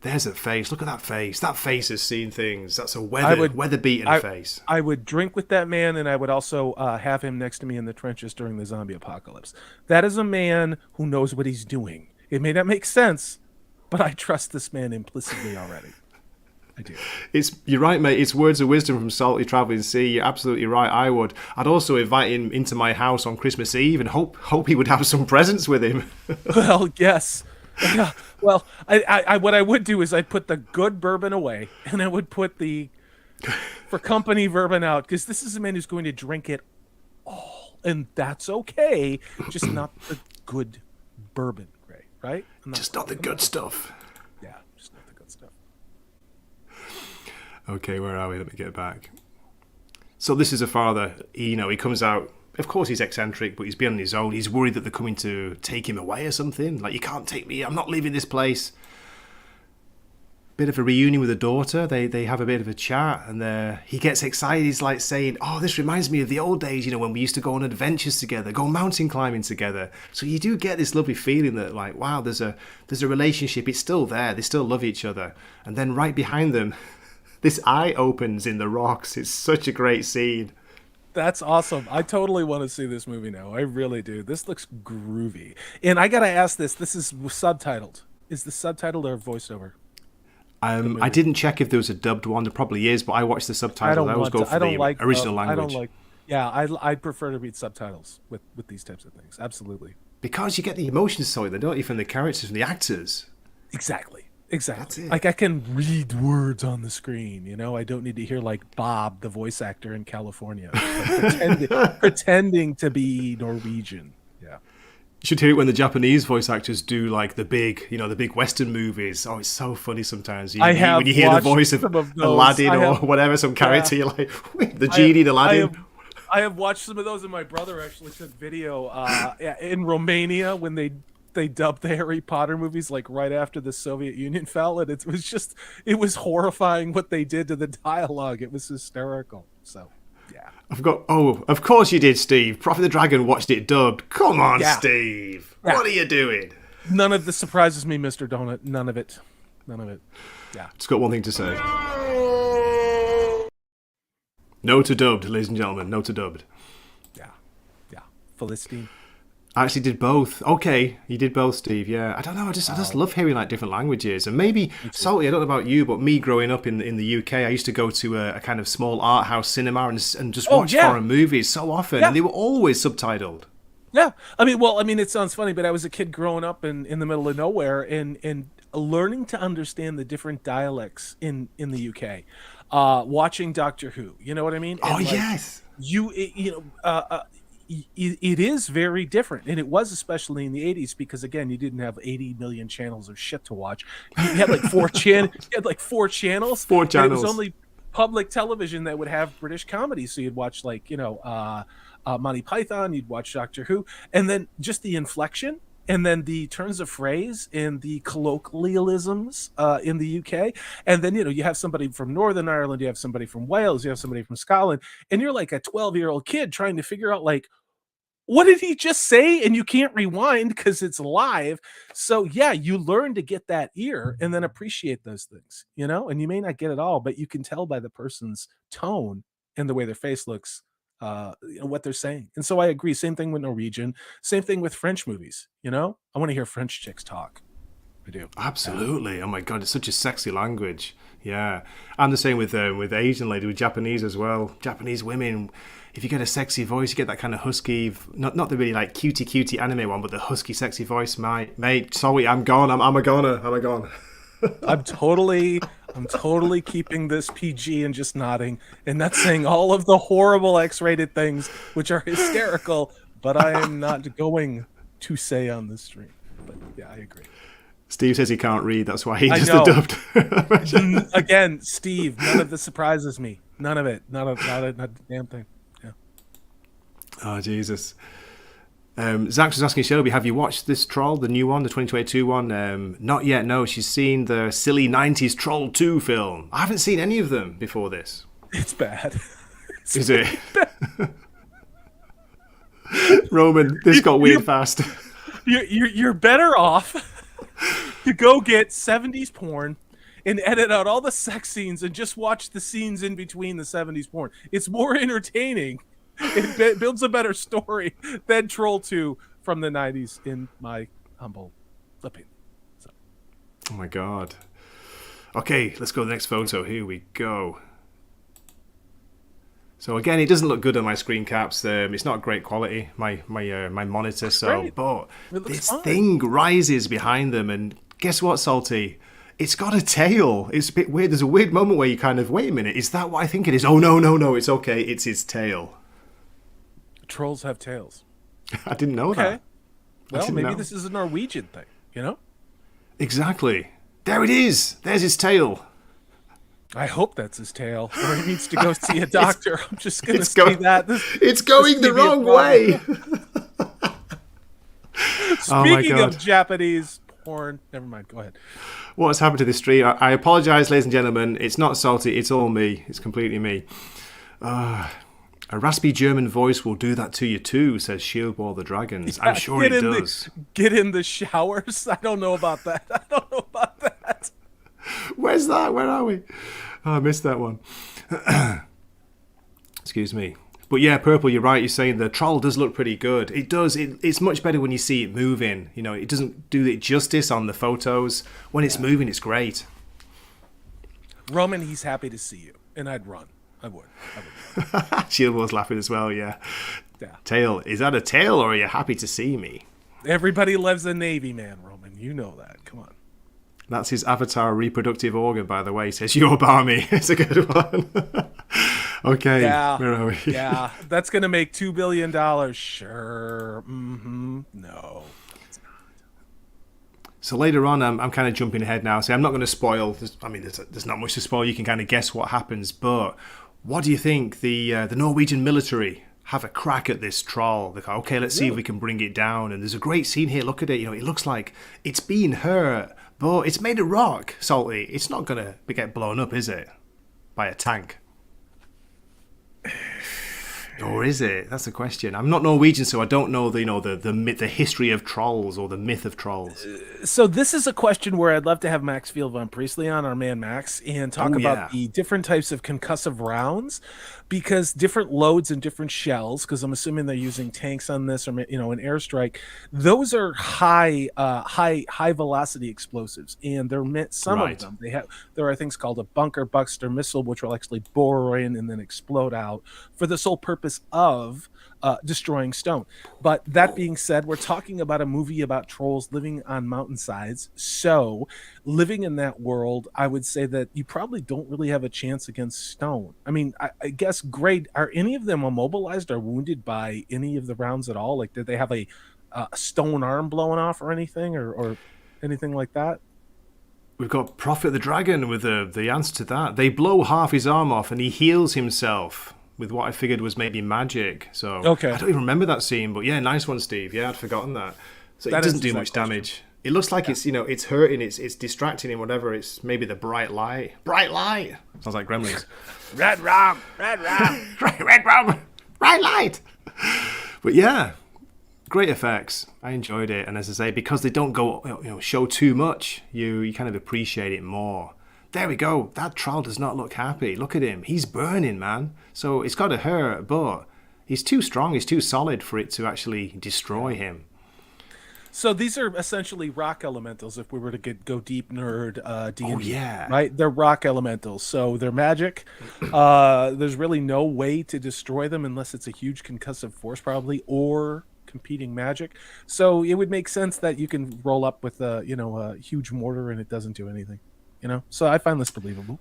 There's a face. Look at that face. That face has seen things. That's a weather-beaten face. I would drink with that man, and I would also have him next to me in the trenches during the zombie apocalypse. That is a man who knows what he's doing. It may not make sense, but I trust this man implicitly already. I do. You're right, mate. It's words of wisdom from Salty Traveling Sea. You're absolutely right. I'd also invite him into my house on Christmas Eve and hope he would have some presents with him. Well, yes. Yeah. Well, I what I would do is I'd put the good bourbon away, and I would put the for company bourbon out, because this is a man who's going to drink it all, and that's okay. Just not the good bourbon, right? Just not the good stuff. Yeah, just not the good stuff. Okay, where are we? Let me get back. So this is a father. He comes out. Of course he's eccentric, but he's been on his own. He's worried that they're coming to take him away or something. Like, you can't take me. I'm not leaving this place. Bit of a reunion with a daughter. They have a bit of a chat, and he gets excited. He's like saying, oh, this reminds me of the old days, when we used to go on adventures together, go mountain climbing together. So you do get this lovely feeling that, like, wow, there's a relationship. It's still there. They still love each other. And then right behind them, this eye opens in the rocks. It's such a great scene. That's awesome. I totally want to see this movie now. I really do. This looks groovy. And I gotta ask this is subtitled. Is the subtitled or voiced over? I didn't check if there was a dubbed one. There probably is, but I watched the subtitles. I always go for the original language. I prefer to read subtitles with these types of things. Absolutely. Because you get the emotions so they don't you, from the characters, from the actors. Exactly. Like I can read words on the screen, you know. I don't need to hear like Bob, the voice actor in California, like, pretending to be Norwegian. Yeah. You should hear it when the Japanese voice actors do like the big Western movies. Oh, it's so funny sometimes. When you hear the voice of Aladdin or whatever, some character, you're like, the genie in Aladdin. I have watched some of those, and my brother actually took video in Romania when they dubbed the Harry Potter movies like right after the Soviet Union fell, and it was horrifying what they did to the dialogue. It was hysterical. So yeah. Of course you did, Steve. Prophet the Dragon watched it dubbed. Come on, Steve. Yeah. What are you doing? None of this surprises me, Mr. Donut. None of it. Yeah. Just got one thing to say. No to dubbed, ladies and gentlemen. No to dubbed. Yeah. Philistine. I actually did both. Okay, you did both, Steve. Yeah, I don't know. I just love hearing like different languages, and maybe Salty. I don't know about you, but me growing up in the UK, I used to go to a kind of small art house cinema and just watch foreign movies so often, and they were always subtitled. Yeah, I mean, it sounds funny, but I was a kid growing up in the middle of nowhere, and learning to understand the different dialects in the UK, watching Doctor Who. You know what I mean? And yes. It is very different, and it was especially in the 80s because again you didn't have 80 million channels of shit to watch. You had like four channels. It was only public television that would have British comedy, so you'd watch like Monty Python, you'd watch Doctor Who, and then just the inflection and then the turns of phrase and the colloquialisms in the UK. And then, you have somebody from Northern Ireland, you have somebody from Wales, you have somebody from Scotland, and you're like a 12-year-old kid trying to figure out like, what did he just say? And you can't rewind because it's live. So yeah, you learn to get that ear and then appreciate those things, and you may not get it all, but you can tell by the person's tone and the way their face looks, what they're saying. And so I agree. Same thing with Norwegian, same thing with French movies. I want to hear French chicks talk. I do. Absolutely. Oh my God, it's such a sexy language. Yeah. And the same with Asian lady, with Japanese as well. Japanese women, if you get a sexy voice, you get that kind of husky, not the really like cutie anime one, but the husky sexy voice. Mate, sorry, I'm gone. I'm a goner. I'm totally keeping this PG and just nodding and not saying all of the horrible X-rated things, which are hysterical, but I am not going to say on the stream. But yeah, I agree. Steve says he can't read. That's why he just dubbed. Again, Steve, none of this surprises me. None of it. Not a damn thing. Yeah. Oh, Jesus. Zach was asking Shelby, have you watched this Troll, the new one, the 2022 one? Not yet, no. She's seen the silly 90s Troll 2 film. I haven't seen any of them before this. It's bad. Is it? Roman, this got weird fast. You're better off to go get 70s porn and edit out all the sex scenes and just watch the scenes in between the 70s porn. It's more entertaining. It builds a better story than Troll 2 from the 90s, in my humble opinion. So. Oh my God. Okay, let's go to the next photo. Here we go. So again, it doesn't look good on my screen caps. It's not great quality, my monitor. But this thing rises behind them, and guess what, Salty? It's got a tail. It's a bit weird. There's a weird moment where you kind of, wait a minute, is that what I think it is? Oh, no, it's okay. It's his tail. Trolls have tails. I didn't know that. Well, maybe this is a Norwegian thing, Exactly. There it is. There's his tail. I hope that's his tail, or he needs to go see a doctor. I'm just going to say that. It's going the wrong way. Speaking of Japanese porn, never mind. Go ahead. What's happened to this stream? I apologize, ladies and gentlemen. It's not Salty. It's all me. It's completely me. A raspy German voice will do that to you too, says Shieldwall the Dragons. Yeah, I'm sure it does. Get in the showers? I don't know about that. Where's that? Where are we? Oh, I missed that one. Excuse me. But yeah, Purple, you're right. You're saying the troll does look pretty good. It does. It's much better when you see it moving. You know, it doesn't do it justice on the photos. When it's moving, it's great. Roman, he's happy to see you. And I'd run. I would. Shield was laughing as well, yeah. Yeah. Tail. Is that a tail or are you happy to see me? Everybody loves a Navy man, Roman. You know that. Come on. That's his avatar reproductive organ, by the way. Says your barmy. It's a good one. Okay. Yeah. Where are we? Yeah. That's going to make $2 billion. Sure. Mm-hmm. No. It's not. So later on, I'm kind of jumping ahead now. So I'm not going to spoil. There's not much to spoil. You can kind of guess what happens. But what do you think? The Norwegian military have a crack at this troll. They go, okay, let's see if we can bring it down. And there's a great scene here. Look at it. You know, it looks like it's being hurt, but it's made of rock, Salty. It's not going to get blown up, is it? By a tank. Or is it? That's the question. I'm not Norwegian, so I don't know the history of trolls or the myth of trolls. So this is a question where I'd love to have Max Field von Priestley on, our man Max, and talk about the different types of concussive rounds, because different loads and different shells, because I'm assuming they're using tanks on this, or an airstrike. Those are high velocity explosives, and they're meant. Some of them there are things called a bunker buster missile, which will actually bore in and then explode out for the sole purpose of destroying stone. But that being said, we're talking about a movie about trolls living on mountainsides. So living in that world, I would say that you probably don't really have a chance against stone. I mean, I guess, Grade, are any of them immobilized or wounded by any of the rounds at all? Like, did they have a stone arm blowing off or anything, or anything like that? We've got Prophet the Dragon with the answer to that. They blow half his arm off and he heals himself with what I figured was maybe magic. So okay. I don't even remember that scene, but yeah, nice one, Steve. Yeah, I'd forgotten that. So it doesn't do much damage. It looks like it's hurting, it's distracting him, whatever. It's maybe the bright light. Bright light! Sounds like Gremlins. Red rum! Red rum! Red rum! Bright light! But yeah, great effects. I enjoyed it. And as I say, because they don't go show too much, you kind of appreciate it more. There we go. That troll does not look happy. Look at him. He's burning, man. So it's got to hurt, but he's too strong. He's too solid for it to actually destroy him. So these are essentially rock elementals. If we were to go deep nerd D&D, oh yeah, right? They're rock elementals. So they're magic. There's really no way to destroy them unless it's a huge concussive force, probably, or competing magic. So it would make sense that you can roll up with a huge mortar and it doesn't do anything. So I find this believable.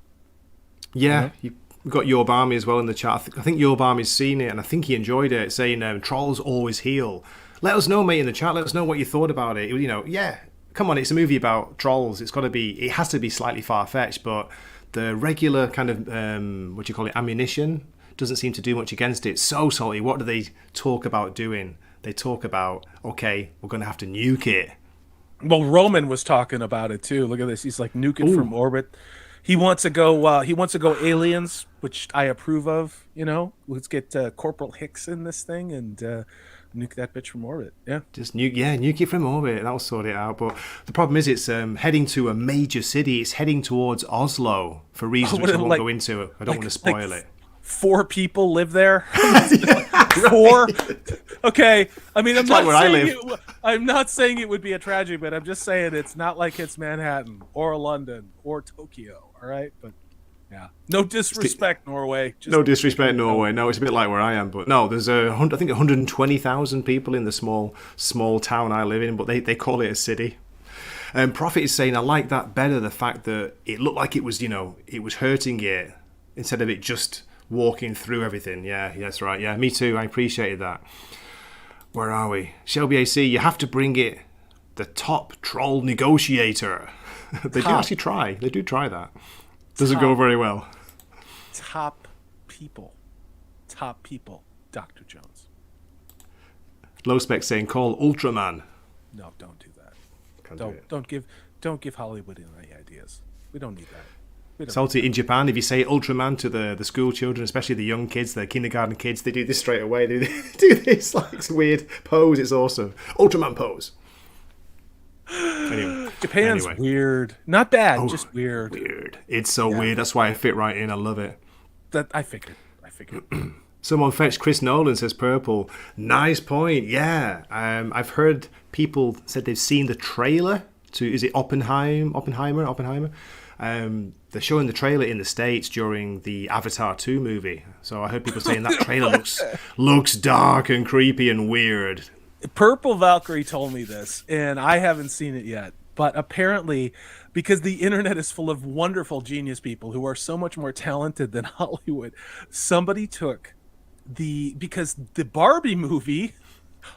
Yeah, you've got Your Barmy as well in the chat. I think Your Barmy's seen it, and I think he enjoyed it, saying trolls always heal. Let us know, mate, in the chat. Let us know what you thought about it. Yeah, come on, it's a movie about trolls. It has to be slightly far-fetched, but the regular kind of, ammunition doesn't seem to do much against it. So, Salty, what do they talk about doing? They talk about, okay, we're going to have to nuke it. Well, Roman was talking about it too. Look at this. He's like, nuke it from orbit. He wants to go. He wants to go aliens, which I approve of. Let's get Corporal Hicks in this thing and nuke that bitch from orbit. Yeah, just nuke it from orbit. That'll sort it out. But the problem is, it's heading to a major city. It's heading towards Oslo for reasons which I won't go into. I don't want to spoil it. 4 people live there. 4. Okay, I mean, I'm not saying it would be a tragedy, but I'm just saying it's not like it's Manhattan or London or Tokyo. All right, but yeah, no disrespect, Norway. No disrespect, Norway. No, it's a bit like where I am, but no, there's I think 120,000 people in the small town I live in, but they call it a city. Prophet is saying, I like that better. The fact that it looked like it was hurting it instead of it just walking through everything. Yeah, that's right. Yeah, me too. I appreciated that. Where are we? Shelby AC, you have to bring it. The top troll negotiator. They do actually try. They do try that. Doesn't go very well. Top people. Dr. Jones. Low Spec saying, call Ultraman. No, don't do that. Don't give Hollywood any ideas. We don't need that. Salty, in Japan, if you say Ultraman to the school children, especially the young kids, the kindergarten kids, they do this straight away. They do this like weird pose. It's awesome. Ultraman pose. Anyway. Japan's Anyway. weird. Not bad, just weird. Weird. It's so Yeah. weird. That's why I fit right in. I love it. That I figured. I figured. Someone fetched Chris Nolan, says Purple. Nice point. Yeah. I've heard people said they've seen the trailer to, is it Oppenheimer? They're showing the trailer in the States during the Avatar 2 movie. So I heard people saying that trailer looks dark and creepy and weird. Purple Valkyrie told me this, and I haven't seen it yet. But apparently, because the internet is full of wonderful genius people who are so much more talented than Hollywood, somebody took because the Barbie movie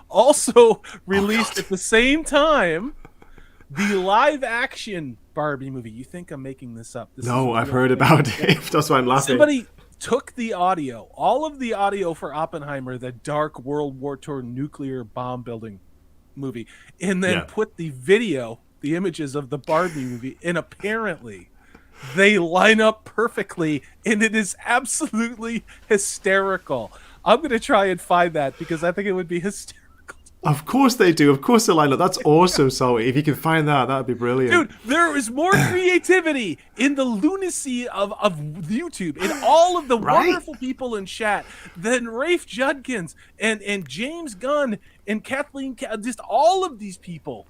also released at the same time the live action Barbie movie. You think I'm making this up? No, I've heard about it. That's why I'm laughing. Somebody took the audio, all of the audio for Oppenheimer, the dark World War II nuclear bomb building movie, and then put the video, the images of the Barbie movie, and apparently they line up perfectly, and it is absolutely hysterical. I'm going to try and find that because I think it would be hysterical. Of course they do. Of course they line up. That's awesome, Salty. If you can find that, that'd be brilliant. Dude, there is more creativity in the lunacy of YouTube and all of the wonderful people in chat than Rafe Judkins and James Gunn and Kathleen, just all of these people.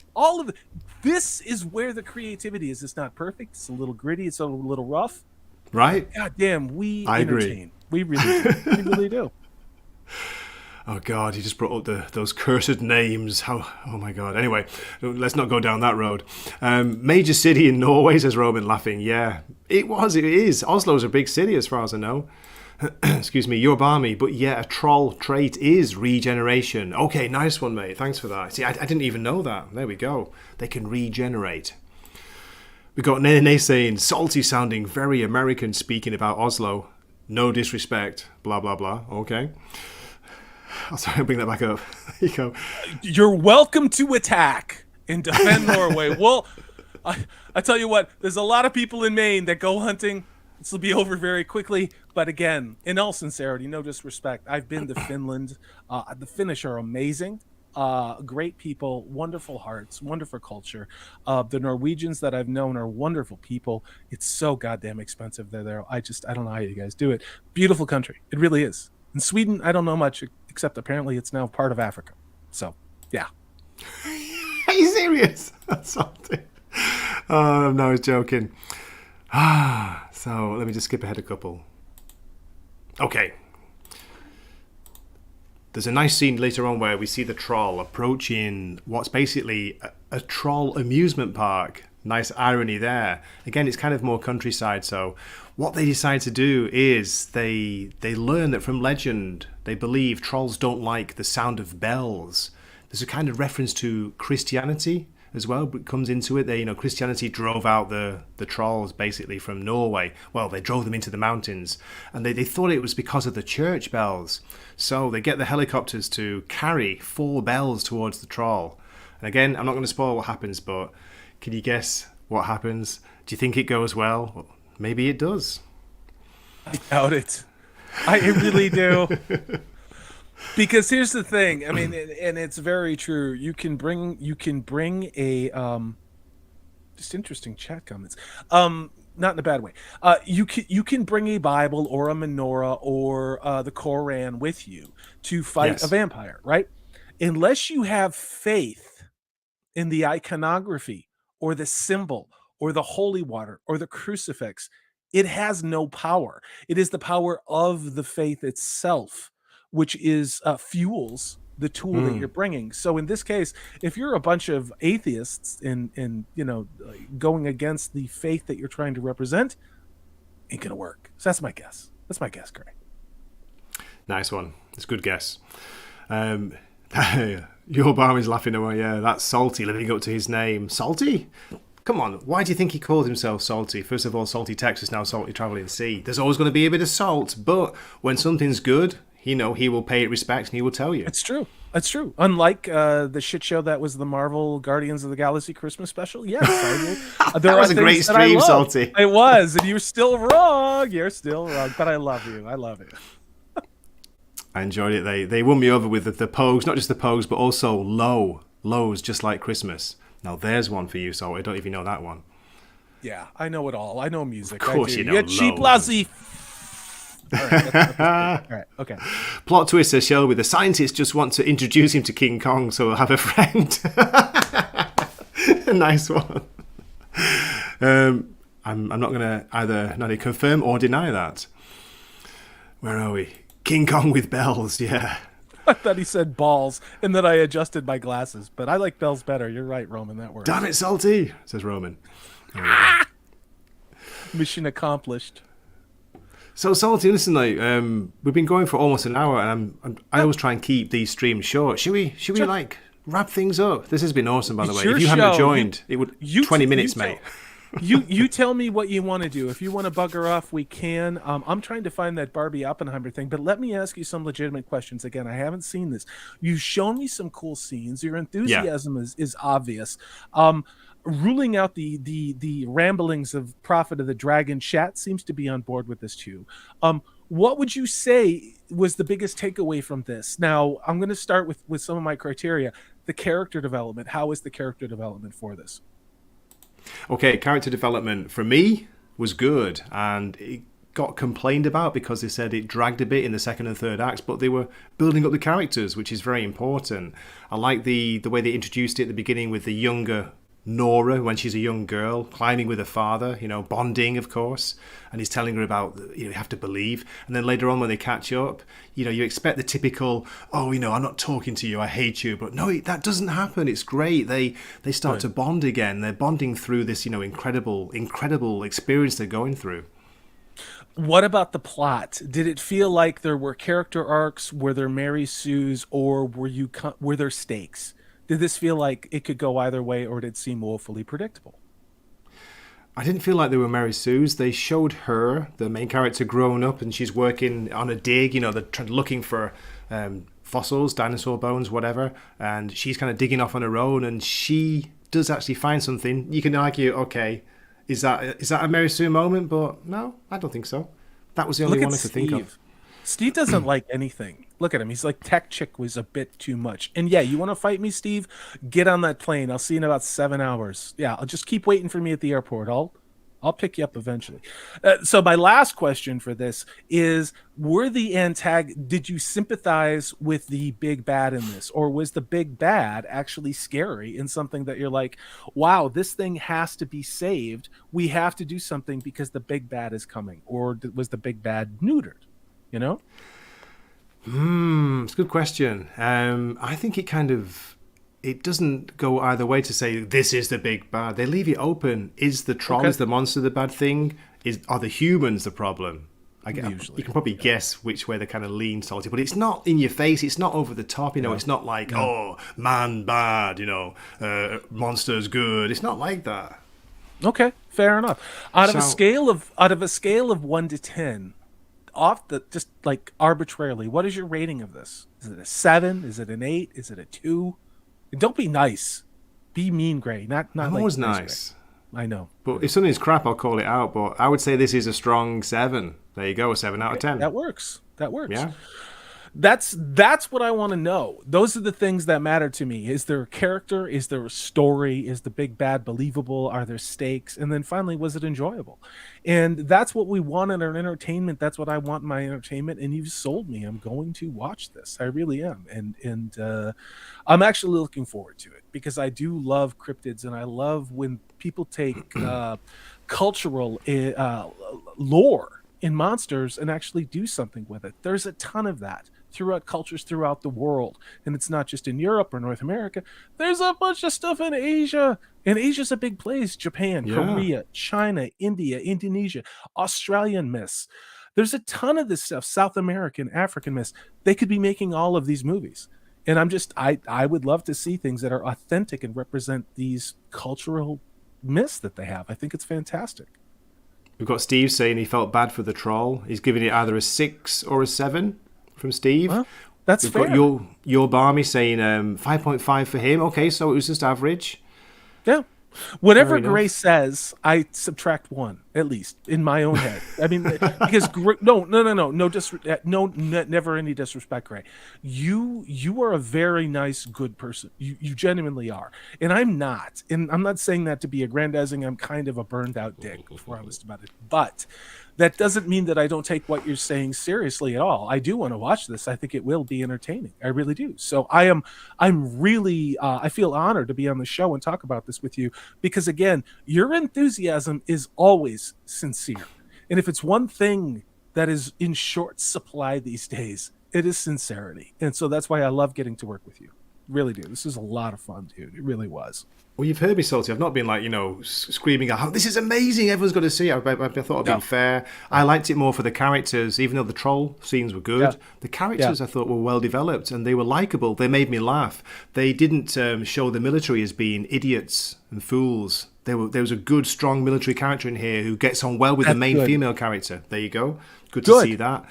This is where the creativity is. It's not perfect. It's a little gritty. It's a little rough. Right? God damn, we I entertain. Agree. We really do. We really do. Oh God, he just brought up those cursed names. Oh my God. Anyway, let's not go down that road. Major city in Norway, says Roman, laughing. Yeah, it is. Oslo's a big city as far as I know. Excuse me, you're balmy, but yeah, a troll trait is regeneration. Okay, nice one, mate. Thanks for that. See, I didn't even know that. There we go. They can regenerate. We got Nene saying, salty sounding, very American speaking about Oslo. No disrespect, blah, blah, blah. Okay. I'll sorry, I'll bring that back up. There you go. You're welcome to attack and defend Norway. Well, I tell you what, there's a lot of people in Maine that go hunting. This will be over very quickly. But again, in all sincerity, no disrespect, I've been to Finland. The Finnish are amazing. Great people, wonderful hearts, wonderful culture. The Norwegians that I've known are wonderful people. It's so goddamn expensive there. I don't know how you guys do it. Beautiful country. It really is. In Sweden, I don't know much, except apparently it's now part of Africa. So, yeah. Are you serious? That's something. Oh, no, I was joking. So let me just skip ahead a couple. Okay. There's a nice scene later on where we see the troll approaching what's basically a troll amusement park. Nice irony there. Again, it's kind of more countryside, so what they decide to do is they learn that from legend, they believe trolls don't like the sound of bells. There's a kind of reference to Christianity as well, but comes into it. Christianity drove out the trolls basically from Norway. Well, they drove them into the mountains, and they thought it was because of the church bells. So they get the helicopters to carry 4 bells towards the troll. And again, I'm not going to spoil what happens, but can you guess what happens? Do you think it goes well? Maybe it does. I doubt it. I really do. Because here's the thing. I mean, and it's very true. You can bring a just interesting chat comments. Not in a bad way. You can bring a Bible or a menorah or the Koran with you to fight a vampire, right? Unless you have faith in the iconography or the symbol or the holy water or the crucifix, it has no power. It is the power of the faith itself, which is fuels the tool that you're bringing. So in this case, if you're a bunch of atheists and going against the faith that you're trying to represent, ain't gonna work. So that's my guess. Gray. Nice one. It's a good guess. Your bar is laughing away. Yeah, that's Salty living up to his name. Salty? Come on, why do you think he called himself Salty? First of all, Salty Texas, now Salty Traveling Sea. There's always going to be a bit of salt, but when something's good, he will pay it respect and he will tell you. It's true. That's true. Unlike the shit show that was the Marvel Guardians of the Galaxy Christmas special. Yes, I that was a great stream, Salty. It was, and you're still wrong. You're still wrong, but I love you. I love it. I enjoyed it. They won me over with the Pogues, not just the Pogues, but also Lowe's, just like Christmas. Now there's one for you, so I don't even know that one. Yeah, I know it all. I know music. Of course I do. you know Yeah, cheap loads. lousy. All right, all right, okay. Plot twist, says Shelby. The scientists just want to introduce him to King Kong, so he'll have a friend. Nice one. I'm not going to either confirm or deny that. Where are we? King Kong with bells, yeah. I thought he said balls, and then I adjusted my glasses. But I like bells better. You're right, Roman. That works. Damn it, Salty, says Roman. Mission accomplished. So Salty, listen, like we've been going for almost an hour, and I always try and keep these streams short. Should we like wrap things up? This has been awesome, by the way. If you hadn't joined, it would 20 minutes, mate. You tell me what you want to do. If you want to bugger off, we can. I'm trying to find that Barbie Oppenheimer thing, but let me ask you some legitimate questions. Again, I haven't seen this. You've shown me some cool scenes. Your enthusiasm is obvious. Ruling out the ramblings of Prophet of the Dragon, chat seems to be on board with this too. What would you say was the biggest takeaway from this? Now, I'm going to start with some of my criteria. The character development. How is the character development for this? Okay, character development for me was good, and it got complained about because they said it dragged a bit in the second and third acts, but they were building up the characters, which is very important. I like the way they introduced it at the beginning with the younger Nora when she's a young girl climbing with her father, bonding, of course, and he's telling her about you have to believe. And then later on when they catch up, you expect the typical, I'm not talking to you, I hate you, but no, that doesn't happen. It's great. They start to bond again. They're bonding through this incredible experience they're going through. What about the plot? Did it feel like there were character arcs? Were there Mary Sues, or were there stakes? Did this feel like it could go either way, or did it seem woefully predictable? I didn't feel like they were Mary Sue's. They showed her, the main character, growing up, and she's working on a dig. They're looking for fossils, dinosaur bones, whatever, and she's kind of digging off on her own, and she does actually find something. You can argue, okay, is that a Mary Sue moment? But no, I don't think so. That was the only one I could think of. Steve doesn't like anything. Look at him. He's like, tech chick was a bit too much. And yeah, you want to fight me, Steve? Get on that plane. I'll see you in about 7 hours. Yeah, I'll just keep waiting for me at the airport. I'll pick you up eventually. So my last question for this is, did you sympathize with the big bad in this? Or was the big bad actually scary and something that you're like, wow, this thing has to be saved. We have to do something because the big bad is coming. Or was the big bad neutered? It's a good question. I think it doesn't go either way to say this is the big bad. They leave it open. Is the troll, is the monster the bad thing? Are the humans the problem? Usually, you can probably guess which way they kind of lean, Salty, but it's not in your face. It's not over the top. It's not like man bad. Monster's good. It's not like that. Okay, fair enough. Out of a scale of 1 to 10. Just like arbitrarily, what is your rating of this? Is it a 7? Is it an 8? Is it a 2? And don't be nice. Be mean, Gray. Not I'm like always nice. I know. But if something's crap, I'll call it out. But I would say this is a strong 7. There you go, a 7 out of 10. That works. Yeah. That's what I want to know. Those are the things that matter to me. Is there a character? Is there a story? Is the big bad believable? Are there stakes? And then finally, was it enjoyable? And that's what we want in our entertainment. That's what I want in my entertainment. And you've sold me. I'm going to watch this. I really am. And I'm actually looking forward to it because I do love cryptids, and I love when people take cultural lore in monsters and actually do something with it. There's a ton of that throughout cultures throughout the world, and it's not just in Europe or North America. There's a bunch of stuff in Asia, and Asia's a big place. Japan, Korea, China, India, Indonesia, Australian myths. There's a ton of this stuff. South American, African myths. They could be making all of these movies, and I would love to see things that are authentic and represent these cultural myths that they have. I think it's fantastic. We've got Steve saying he felt bad for the troll. He's giving it either a 6 or a 7 from Steve. Well, that's fair. We've got your Barmy saying 5.5 for him. Okay, so it was just average. Yeah. Whatever Gray says, I subtract 1. at least in my own head. I mean, because never any disrespect, Gray. You are a very nice, good person. You genuinely are, and I'm not. And I'm not saying that to be aggrandizing. I'm kind of a burned out dick before I was about it, but that doesn't mean that I don't take what you're saying seriously at all. I do want to watch this. I think it will be entertaining. I really do. So I'm really, I feel honored to be on the show and talk about this with you because again, your enthusiasm is always sincere. And if it's one thing that is in short supply these days, it is sincerity. And so that's why I love getting to work with you. Really do. This is a lot of fun, dude. It really was. Well, you've heard me, Salty. I've not been like, screaming out, oh, this is amazing, everyone's got to see it. I thought I'd been fair. I liked it more for the characters, even though the troll scenes were good. Yeah. The characters I thought were well developed and they were likable. They made me laugh. They didn't show the military as being idiots and fools. There was a good, strong military character in here who gets on well with the main female character. There you go. Good to see that.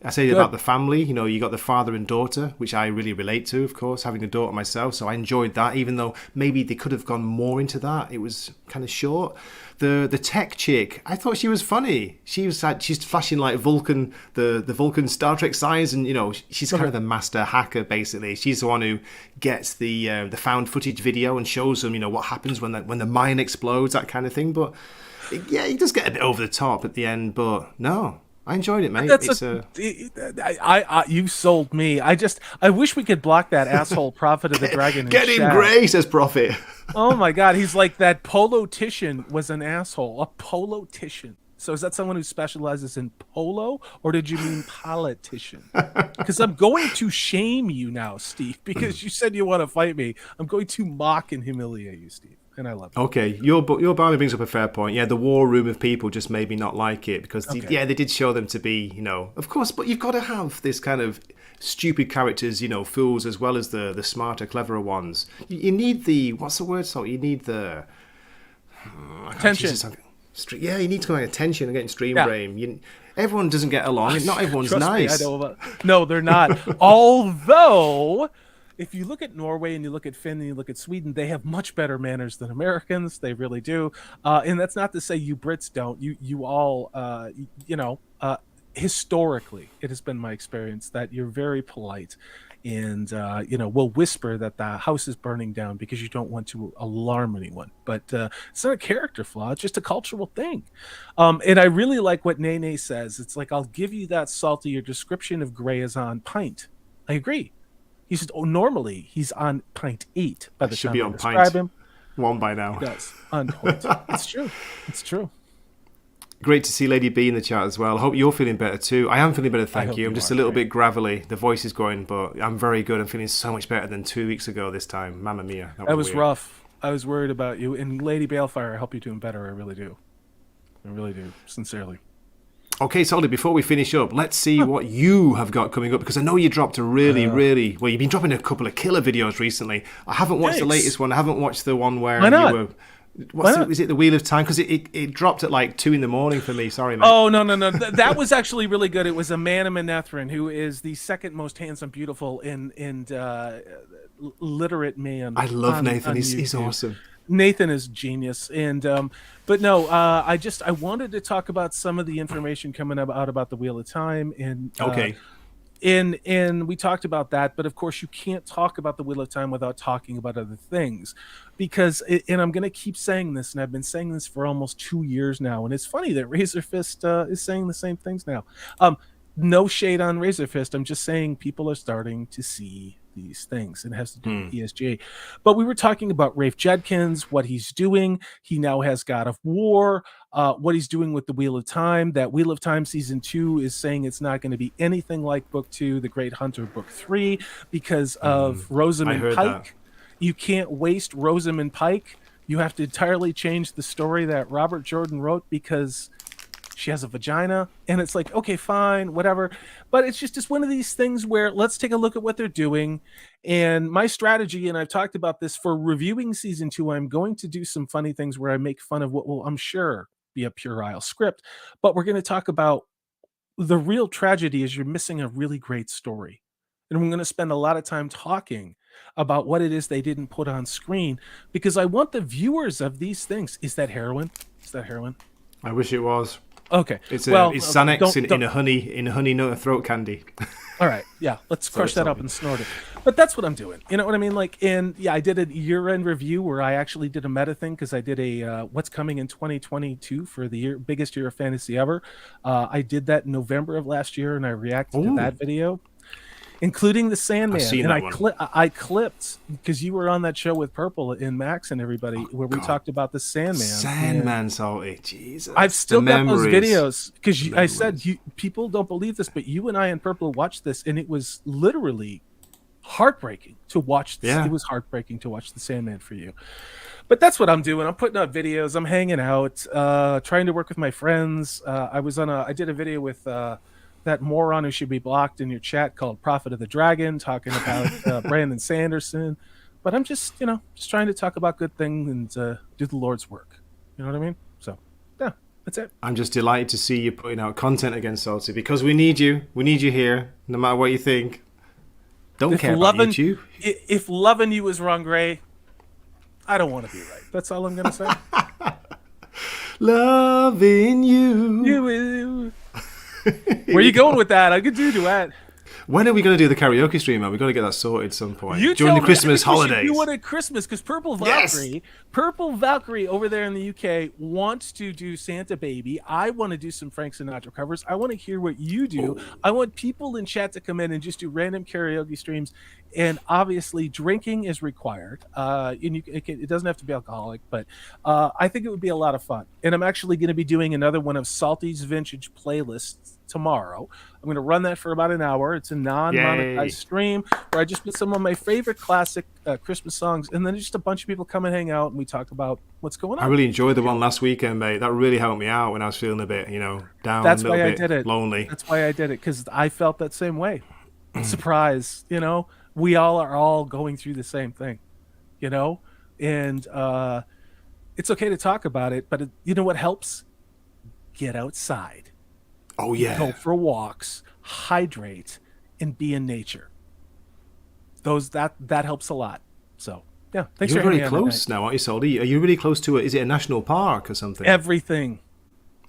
I say about the family, you got the father and daughter, which I really relate to, of course, having a daughter myself. So I enjoyed that, even though maybe they could have gone more into that. It was kind of short. The tech chick, I thought she was funny. She's flashing like Vulcan, the Vulcan Star Trek signs, and she's kind of the master hacker basically. She's the one who gets the found footage video and shows them, what happens when the mine explodes, that kind of thing. But yeah, he does get a bit over the top at the end. But no. I enjoyed it, mate. You sold me. I wish we could block that asshole Prophet of the Dragon. Get him, Gray, says Prophet. Oh my God, he's like that polo-tician was an asshole. A polo-tician. So is that someone who specializes in polo, or did you mean politician? Because I'm going to shame you now, Steve, because you said you want to fight me. I'm going to mock and humiliate you, Steve. And I love it. Okay, your Barney brings up a fair point. Yeah, the war room of people just made me not like it because they did show them to be, of course, but you've got to have this kind of stupid characters, fools as well as the smarter, cleverer ones. You need the what's the word? So you need the attention. Yeah, you need to attention and getting stream brain. Everyone doesn't get along. Not everyone's nice. No, they're not. Although. If you look at Norway and you look at Finland and you look at Sweden, they have much better manners than Americans. They really do. And that's not to say you Brits don't. You all, historically, it has been my experience that you're very polite and, will whisper that the house is burning down because you don't want to alarm anyone. But it's not a character flaw. It's just a cultural thing. And I really like what Nene says. It's like, I'll give you that, Salty. Your description of Gray is on pint. I agree. He said, normally he's on pint 8 by the time I describe him. 1 by now. He does. On point. It's true. It's true. Great to see Lady B in the chat as well. I hope you're feeling better too. I am feeling better, thank you. I'm just a little bit gravelly. The voice is going, but I'm very good. I'm feeling so much better than 2 weeks ago this time. Mamma mia. That was rough. I was worried about you. And Lady Balefire, I hope you're doing better. I really do. I really do. Sincerely. Okay, Solly, before we finish up, let's see what you have got coming up, because I know you dropped a really, well, you've been dropping a couple of killer videos recently. I haven't watched the latest one. I haven't watched the one where you were... Is it the Wheel of Time? Because it dropped at like 2 a.m. for me. Sorry, mate. Oh, no. That was actually really good. It was Amanda Manethrin, who is the second most handsome, beautiful, and literate man. I love Nathan. He's awesome. Nathan is genius, and but no, I wanted to talk about some of the information coming out about the Wheel of Time, and and we talked about that, but of course you can't talk about the Wheel of Time without talking about other things, because and I'm going to keep saying this, and I've been saying this for almost 2 years now, and it's funny that Razor Fist is saying the same things now. No shade on Razor Fist. I'm just saying people are starting to see these things. It has to do with ESG. But we were talking about Rafe Judkins, what he's doing. He now has God of War, what he's doing with the Wheel of Time. That Wheel of Time Season 2 is saying it's not going to be anything like Book 2, The Great Hunter Book 3, because of Rosamund Pike. That. You can't waste Rosamund Pike. You have to entirely change the story that Robert Jordan wrote because she has a vagina, and it's like, okay, fine, whatever. But it's just one of these things where let's take a look at what they're doing. And my strategy, and I've talked about this for reviewing season 2, I'm going to do some funny things where I make fun of what will, I'm sure, be a puerile script. But we're going to talk about the real tragedy is you're missing a really great story. And we're going to spend a lot of time talking about what it is they didn't put on screen, because I want the viewers of these things. Is that heroin? Is that heroin? I wish it was. Okay. It's well, it's okay, Xanax in a honey nut throat candy. All right, yeah, let's crush that sorry. up and snort it. But that's what I'm doing. You know what I mean? Like, and yeah, I did a year-end review where I actually did a meta thing because I did a what's coming in 2022 for the biggest year of fantasy ever. I did that in November of last year, and I reacted to that video, including the Sandman. seen And that one. I clipped because you were on that show with Purple and Max and everybody where we talked about the Sandman. Sandman, Salty. Jesus. I've still got those videos because I said people don't believe this, but you and I and Purple watched this, and it was literally heartbreaking to watch. Yeah. It was heartbreaking to watch the Sandman for you. But that's what I'm doing. I'm putting out videos. I'm hanging out, trying to work with my friends. I did a video with that moron who should be blocked in your chat called Prophet of the Dragon, talking about Brandon Sanderson. But I'm just trying to talk about good things and do the Lord's work. You know what I mean? So, yeah, that's it. I'm just delighted to see you putting out content again, Salty, because we need you. We need you here, no matter what you think. Don't care about YouTube. If loving you is wrong, Gray, I don't want to be right. That's all I'm going to say. Loving you. Where are you going with that? I could do a duet. When are we going to do the karaoke stream, man? We've got to get that sorted at some point. You during the tell me. Christmas I think we should holidays. do one at Christmas because Purple Valkyrie over there in the UK wants to do Santa Baby. I want to do some Frank Sinatra covers. I want to hear what you do. Oh. I want people in chat to come in and just do random karaoke streams. And obviously, drinking is required. It doesn't have to be alcoholic, but I think it would be a lot of fun. And I'm actually going to be doing another one of Salty's Vintage playlists tomorrow. I'm going to run that for about an hour. It's a non-monetized stream where I just put some of my favorite classic Christmas songs, and then just a bunch of people come and hang out, and we talk about what's going on. I really enjoyed the one last weekend, mate. That really helped me out when I was feeling a bit, down, That's a little why I bit did it. lonely. That's why I did it, because I felt that same way. Surprise, we all going through the same thing, and it's okay to talk about it, but you know what helps? Get outside. Oh, yeah. Go for walks, hydrate, and be in nature. That helps a lot. So, yeah. Thanks You're for very having me close now, aren't you, Soldy? Are you really close to it? Is it a national park or something? Everything.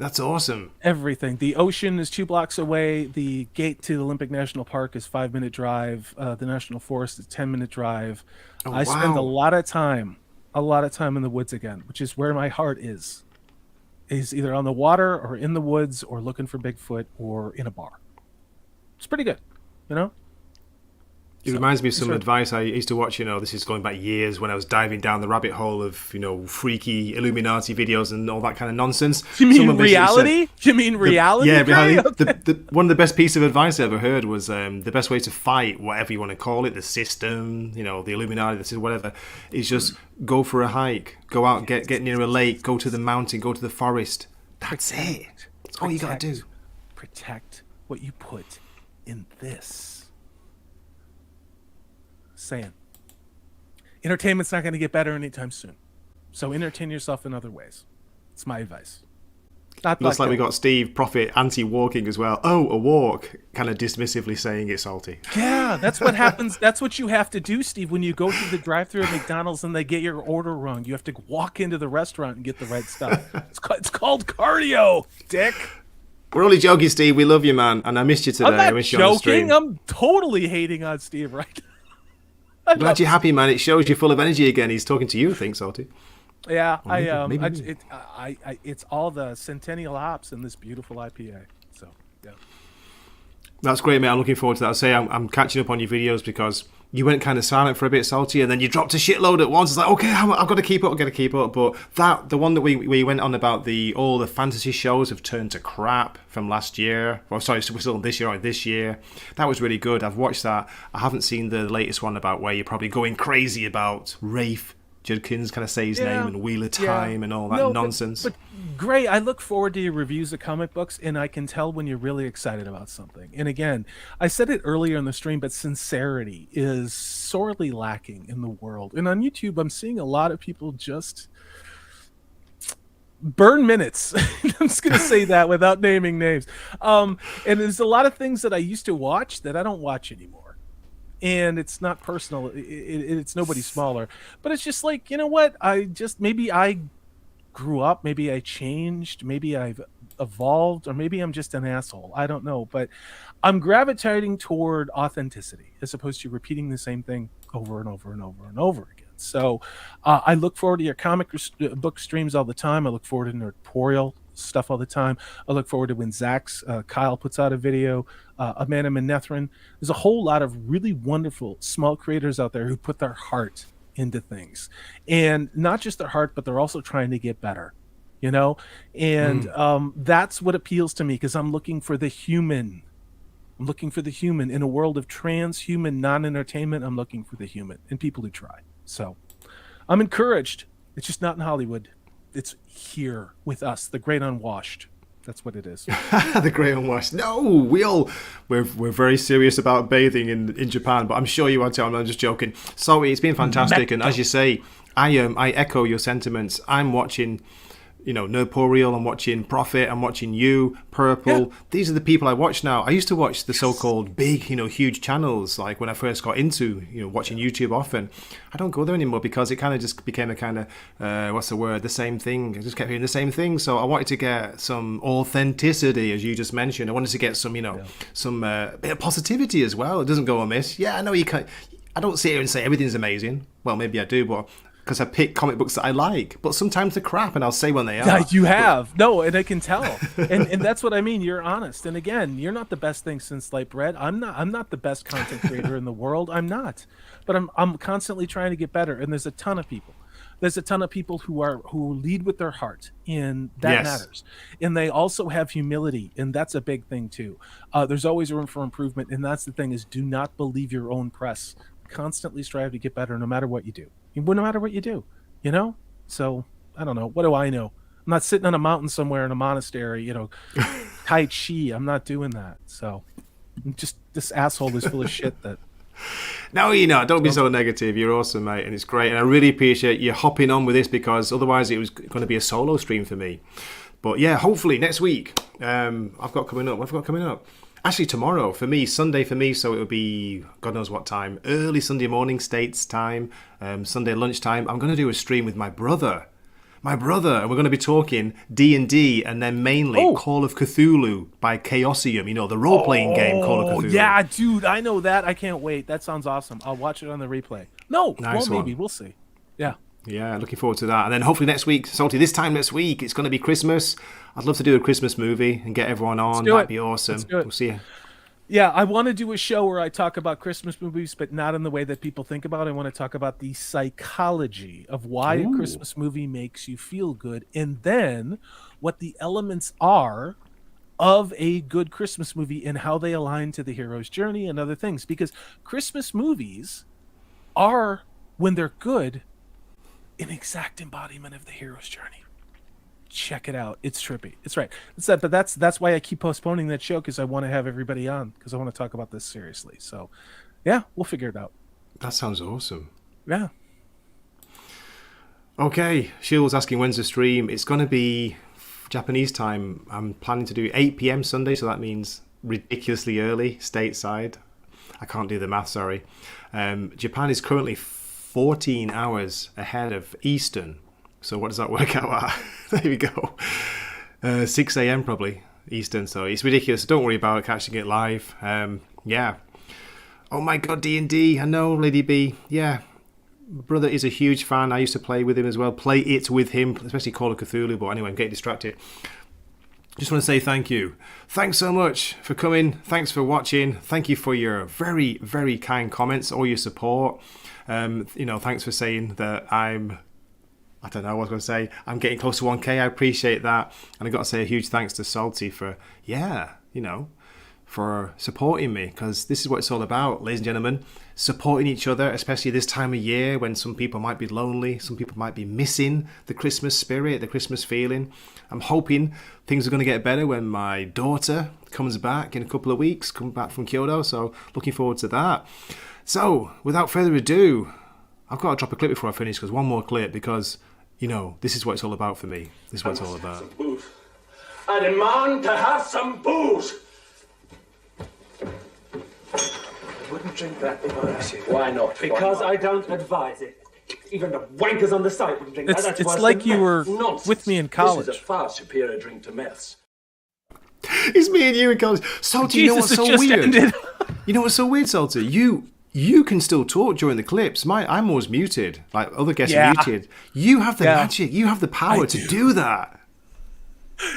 That's awesome. Everything. The ocean is 2 blocks away. The gate to the Olympic National Park is 5-minute drive. The National Forest is 10-minute drive. Oh, I spend a lot of time in the woods again, which is where my heart is either on the water or in the woods or looking for Bigfoot or in a bar. It's pretty good, It reminds me of some advice I used to watch, this is going back years when I was diving down the rabbit hole of, freaky Illuminati videos and all that kind of nonsense. You mean reality? Yeah, reality. Okay. One of the best pieces of advice I ever heard was the best way to fight, whatever you want to call it, the system, the Illuminati, this is whatever, is just go for a hike, go out, get near a lake, go to the mountain, go to the forest. That's it. That's all you got to do. Protect what you put in this. Saying entertainment's not going to get better anytime soon, so entertain yourself in other ways. It's my advice. Looks like we got Steve Prophet anti-walking as well. Oh, a walk, kind of dismissively saying it, Salty. Yeah, that's what happens. That's what you have to do, Steve, when you go through the drive-thru at McDonald's and they get your order wrong. You have to walk into the restaurant and get the right stuff. It's called cardio, dick. We're only joking, Steve. We love you, man, and I missed you today. I'm not I missed you on the stream. joking. I'm totally hating on Steve right now. I'm glad you're happy, man. It shows you're full of energy again. He's talking to you, I think, Salty. Yeah, maybe. It's all the Centennial hops in this beautiful IPA. So, yeah. That's great, mate. I'm looking forward to that. I say I'm catching up on your videos because you went kind of silent for a bit, Salty, and then you dropped a shitload at once. It's like, okay, I've got to keep up, But the one that we went on about all the fantasy shows have turned to crap from last year. Well, sorry, we're still this year. That was really good. I've watched that. I haven't seen the latest one about where you're probably going crazy about Rafe Judkins, kind of say his name, and Wheel of Time and all that nonsense. But Gray, I look forward to your reviews of comic books, and I can tell when you're really excited about something. And again, I said it earlier in the stream, but sincerity is sorely lacking in the world. And on YouTube, I'm seeing a lot of people just burn minutes. I'm just going to say that without naming names. And there's a lot of things that I used to watch that I don't watch anymore. And it's not personal. It's nobody smaller, but it's just like, you know what? I grew up, maybe I changed, maybe I've evolved, or maybe I'm just an asshole. I don't know, but I'm gravitating toward authenticity as opposed to repeating the same thing over and over and over and over again. So I look forward to your book streams all the time. I look forward to nerdtorial stuff all the time. I look forward to when Kyle puts out a video, Amanda Manethrin. There's a whole lot of really wonderful small creators out there who put their heart into things, and not just their heart, but they're also trying to get better, and that's what appeals to me, because I'm looking for the human. I'm looking for the human in a world of transhuman non-entertainment. I'm looking for the human and people who try. So I'm encouraged. It's just not in Hollywood. It's here with us, the great unwashed. That's what it is. The great unwashed. No, we're very serious about bathing in Japan, but I'm sure you are too. I'm just joking. So it's been fantastic, and as you say, I echo your sentiments. I'm watching, Nerdtorial, I'm watching Profit, I'm watching you, Purple. Yeah. These are the people I watch now. I used to watch the so-called big, huge channels, like when I first got into, watching YouTube often. I don't go there anymore because it kind of just became a kind of, the same thing. I just kept hearing the same thing. So I wanted to get some authenticity, as you just mentioned. I wanted to get some, some bit of positivity as well. It doesn't go amiss. Yeah, I know you can't. I don't sit here and say everything's amazing. Well, maybe I do, but because I pick comic books that I like, but sometimes they're crap, and I'll say when they are. Yeah, you have. No, and I can tell. and that's what I mean. You're honest. And again, you're not the best thing since sliced bread. I'm not the best content creator in the world. I'm not. But I'm constantly trying to get better. And there's a ton of people. There's a ton of people who lead with their heart, and that matters. And they also have humility, and that's a big thing too. There's always room for improvement, and that's the thing, is do not believe your own press. Constantly strive to get better no matter what you do. No matter what you do, So I don't know. What do I know? I'm not sitting on a mountain somewhere in a monastery, Tai Chi. I'm not doing that. So just this asshole is full of shit that. No, don't be so negative. You're awesome, mate, and it's great. And I really appreciate you hopping on with this, because otherwise it was going to be a solo stream for me. But yeah, hopefully next week. I've got coming up. What have I got coming up? Actually, tomorrow for me, Sunday for me, so it'll be God knows what time, early Sunday morning, States time, Sunday lunchtime. I'm going to do a stream with my brother, and we're going to be talking D&D, and then mainly Call of Cthulhu by Chaosium, the role-playing game Call of Cthulhu. Yeah, dude, I know that. I can't wait. That sounds awesome. I'll watch it on the replay. Maybe. We'll see. Yeah. Yeah, looking forward to that. And then hopefully next week, Salty, this time next week, it's going to be Christmas. I'd love to do a Christmas movie and get everyone on. That'd be awesome. We'll see you. Yeah, I want to do a show where I talk about Christmas movies, but not in the way that people think about it. I want to talk about the psychology of why a Christmas movie makes you feel good, and then what the elements are of a good Christmas movie and how they align to the hero's journey and other things. Because Christmas movies are, when they're good, an exact embodiment of the hero's journey. Check it out. It's trippy. It's right. It's that, but that's why I keep postponing that show, because I want to have everybody on, because I want to talk about this seriously. So, yeah, we'll figure it out. That sounds awesome. Yeah. Okay, Shield's asking when's the stream. It's going to be Japanese time. I'm planning to do 8 p.m. Sunday, so that means ridiculously early stateside. I can't do the math, sorry. Japan is currently 14 hours ahead of Eastern. So what does that work out at? There we go. 6 a.m. probably Eastern. So it's ridiculous. Don't worry about catching it live. Yeah. Oh my God, D&D. I know, Lady B. Yeah. Brother is a huge fan. I used to play with him as well. Play it with him, especially Call of Cthulhu. But anyway, I'm getting distracted. Just want to say thank you. Thanks so much for coming. Thanks for watching. Thank you for your very, very kind comments, all your support. Thanks for saying that I don't know what I was going to say. I'm getting close to 1K. I appreciate that. And I've got to say a huge thanks to Salty for, for supporting me, because this is what it's all about, ladies and gentlemen. Supporting each other, especially this time of year when some people might be lonely, some people might be missing the Christmas spirit, the Christmas feeling. I'm hoping things are going to get better when my daughter comes back in a couple of weeks, come back from Kyoto. So looking forward to that. So, without further ado, I've got to drop a clip before I finish, because one more clip, because, this is what it's all about for me. This is what it's all about. I demand to have some booze. I wouldn't drink that if I was you. Why not? Because I don't advise it. Even the wankers on the site wouldn't drink that. It's That's worse like than you meth. were Nonsense. with me in This college. is a far superior drink to meths. It's me and you in college. Salty, you know what's Jesus, it so just weird? ended. You know what's so weird, Salty? You can still talk during the clips. I'm always muted. Like other guests are muted. You have the magic. You have the power to do that.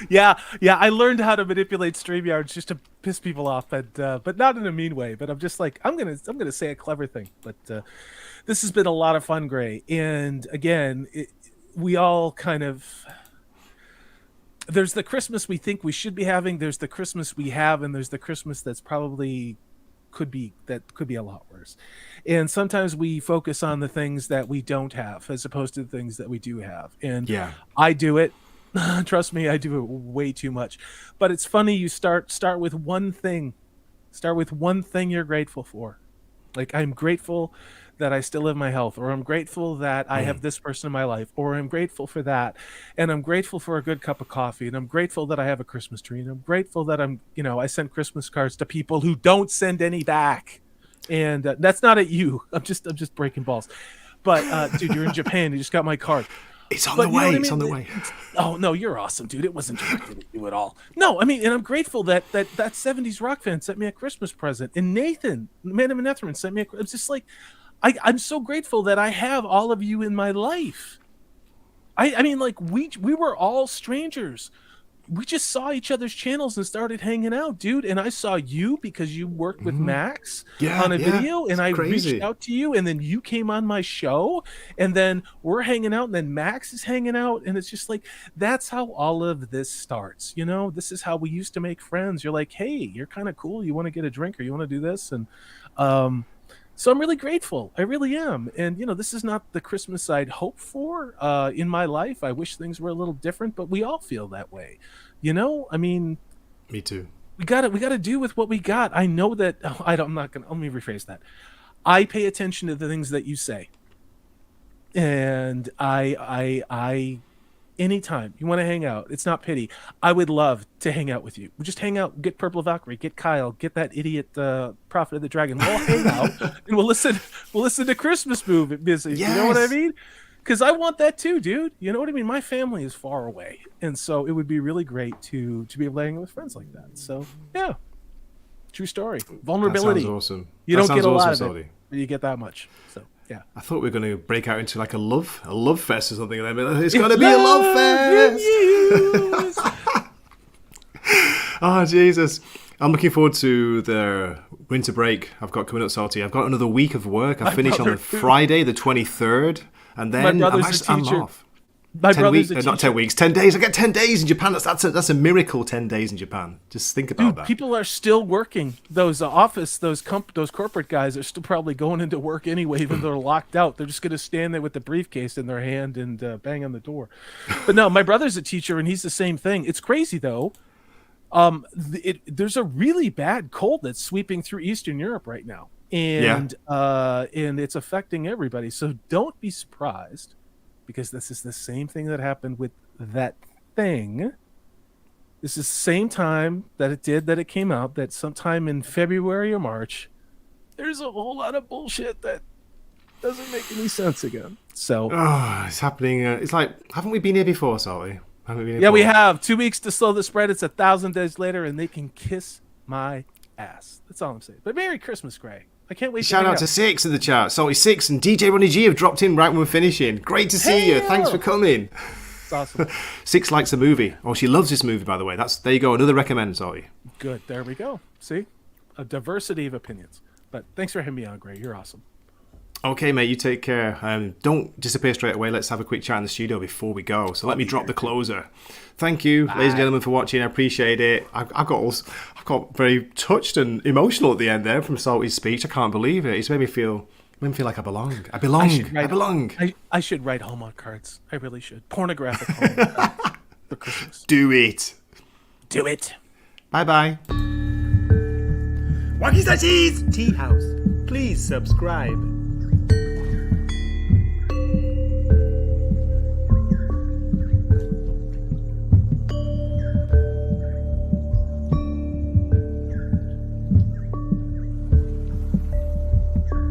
Yeah, I learned how to manipulate StreamYard just to piss people off, but not in a mean way. But I'm just like, I'm gonna say a clever thing. But this has been a lot of fun, Gray. And again, we all kind of, there's the Christmas we think we should be having. There's the Christmas we have, and there's the Christmas that's probably could be a lot worse. And sometimes we focus on the things that we don't have as opposed to the things that we do have. And I do it. Trust me, I do it way too much. But it's funny, you start with one thing. Start with one thing you're grateful for. Like, I'm grateful that I still have my health, or I'm grateful that I have this person in my life, or I'm grateful for that, and I'm grateful for a good cup of coffee, and I'm grateful that I have a Christmas tree, and I'm grateful that I send Christmas cards to people who don't send any back. And that's not at you. I'm just breaking balls. But dude, you're in Japan. You just got my card. It's on the way. It's on the way. Oh no, you're awesome, dude. It wasn't directed at you at all. No, I mean, and I'm grateful that 70s rock fan sent me a Christmas present, and Nathan, Man of Netherman, sent me it's just like, I'm so grateful that I have all of you in my life. I mean, like, we were all strangers. We just saw each other's channels and started hanging out, dude. And I saw you because you worked with Max on a video, and I reached out to you, and then you came on my show, and then we're hanging out, and then Max is hanging out, and it's just like, that's how all of this starts. You know, this is how we used to make friends. You're like, hey, you're kind of cool. You want to get a drink, or you want to do this? And so I'm really grateful. I really am. And, this is not the Christmas I'd hope for in my life. I wish things were a little different, but we all feel that way. I mean, me too. We gotta do with what we got. I know that. Let me rephrase that. I pay attention to the things that you say. And I anytime you want to hang out, it's not pity. I would love to hang out with you. We'll just hang out, get Purple Valkyrie, get Kyle, get that idiot Prophet of the Dragon. We'll hang out and we'll listen to Christmas movies. You know what I mean? Because I want that too, dude. You know what I mean? My family is far away, and so it would be really great to be able to hang out with friends like that. So yeah, true story. Vulnerability. That sounds awesome. You don't get a lot of it, but you get that much. So. Yeah. I thought we were going to break out into like a love fest or something. It's going to be a love fest. Oh, Jesus. I'm looking forward to the winter break I've got coming up, Salty. I've got another week of work. I finish on Friday, the 23rd. And then I'm off. My brother's a teacher. Not 10 weeks, 10 days. I get 10 days in Japan. That's a miracle, 10 days in Japan. Just think about that. People are still working. Those those corporate guys are still probably going into work anyway, even though they're locked out. They're just going to stand there with the briefcase in their hand and bang on the door. But no, my brother's a teacher, and he's the same thing. It's crazy, though. There's a really bad cold that's sweeping through Eastern Europe right now. And it's affecting everybody. So don't be surprised, because this is the same thing that happened with that thing. This is the same time that it came out, that sometime in February or March, there's a whole lot of bullshit that doesn't make any sense again. So it's happening. It's like, haven't we been here before, Salty? We have. 2 weeks to slow the spread. It's 1,000 days later, and they can kiss my ass. That's all I'm saying. But Merry Christmas, Gray. I can't wait. Shout out to Six in the chat. Salty Six and DJ Ronnie G have dropped in right when we're finishing. Great to see you. Thanks for coming. It's awesome. Six likes the movie. Oh, she loves this movie, by the way. There you go. Another recommend, Salty. Good. There we go. See? A diversity of opinions. But thanks for having me on, Gray. You're awesome. Okay, mate. You take care. Don't disappear straight away. Let's have a quick chat in the studio before we go. So let me drop the closer. Thank you, ladies and gentlemen, for watching. I appreciate it. I got very touched and emotional at the end there from Salty's speech. I can't believe it. It's made me feel like I belong. I belong. I should write Hallmark cards. I really should. Pornographic Hallmark cards for Christmas. Do it. Bye-bye. Wakizachi's Tea House. Please subscribe.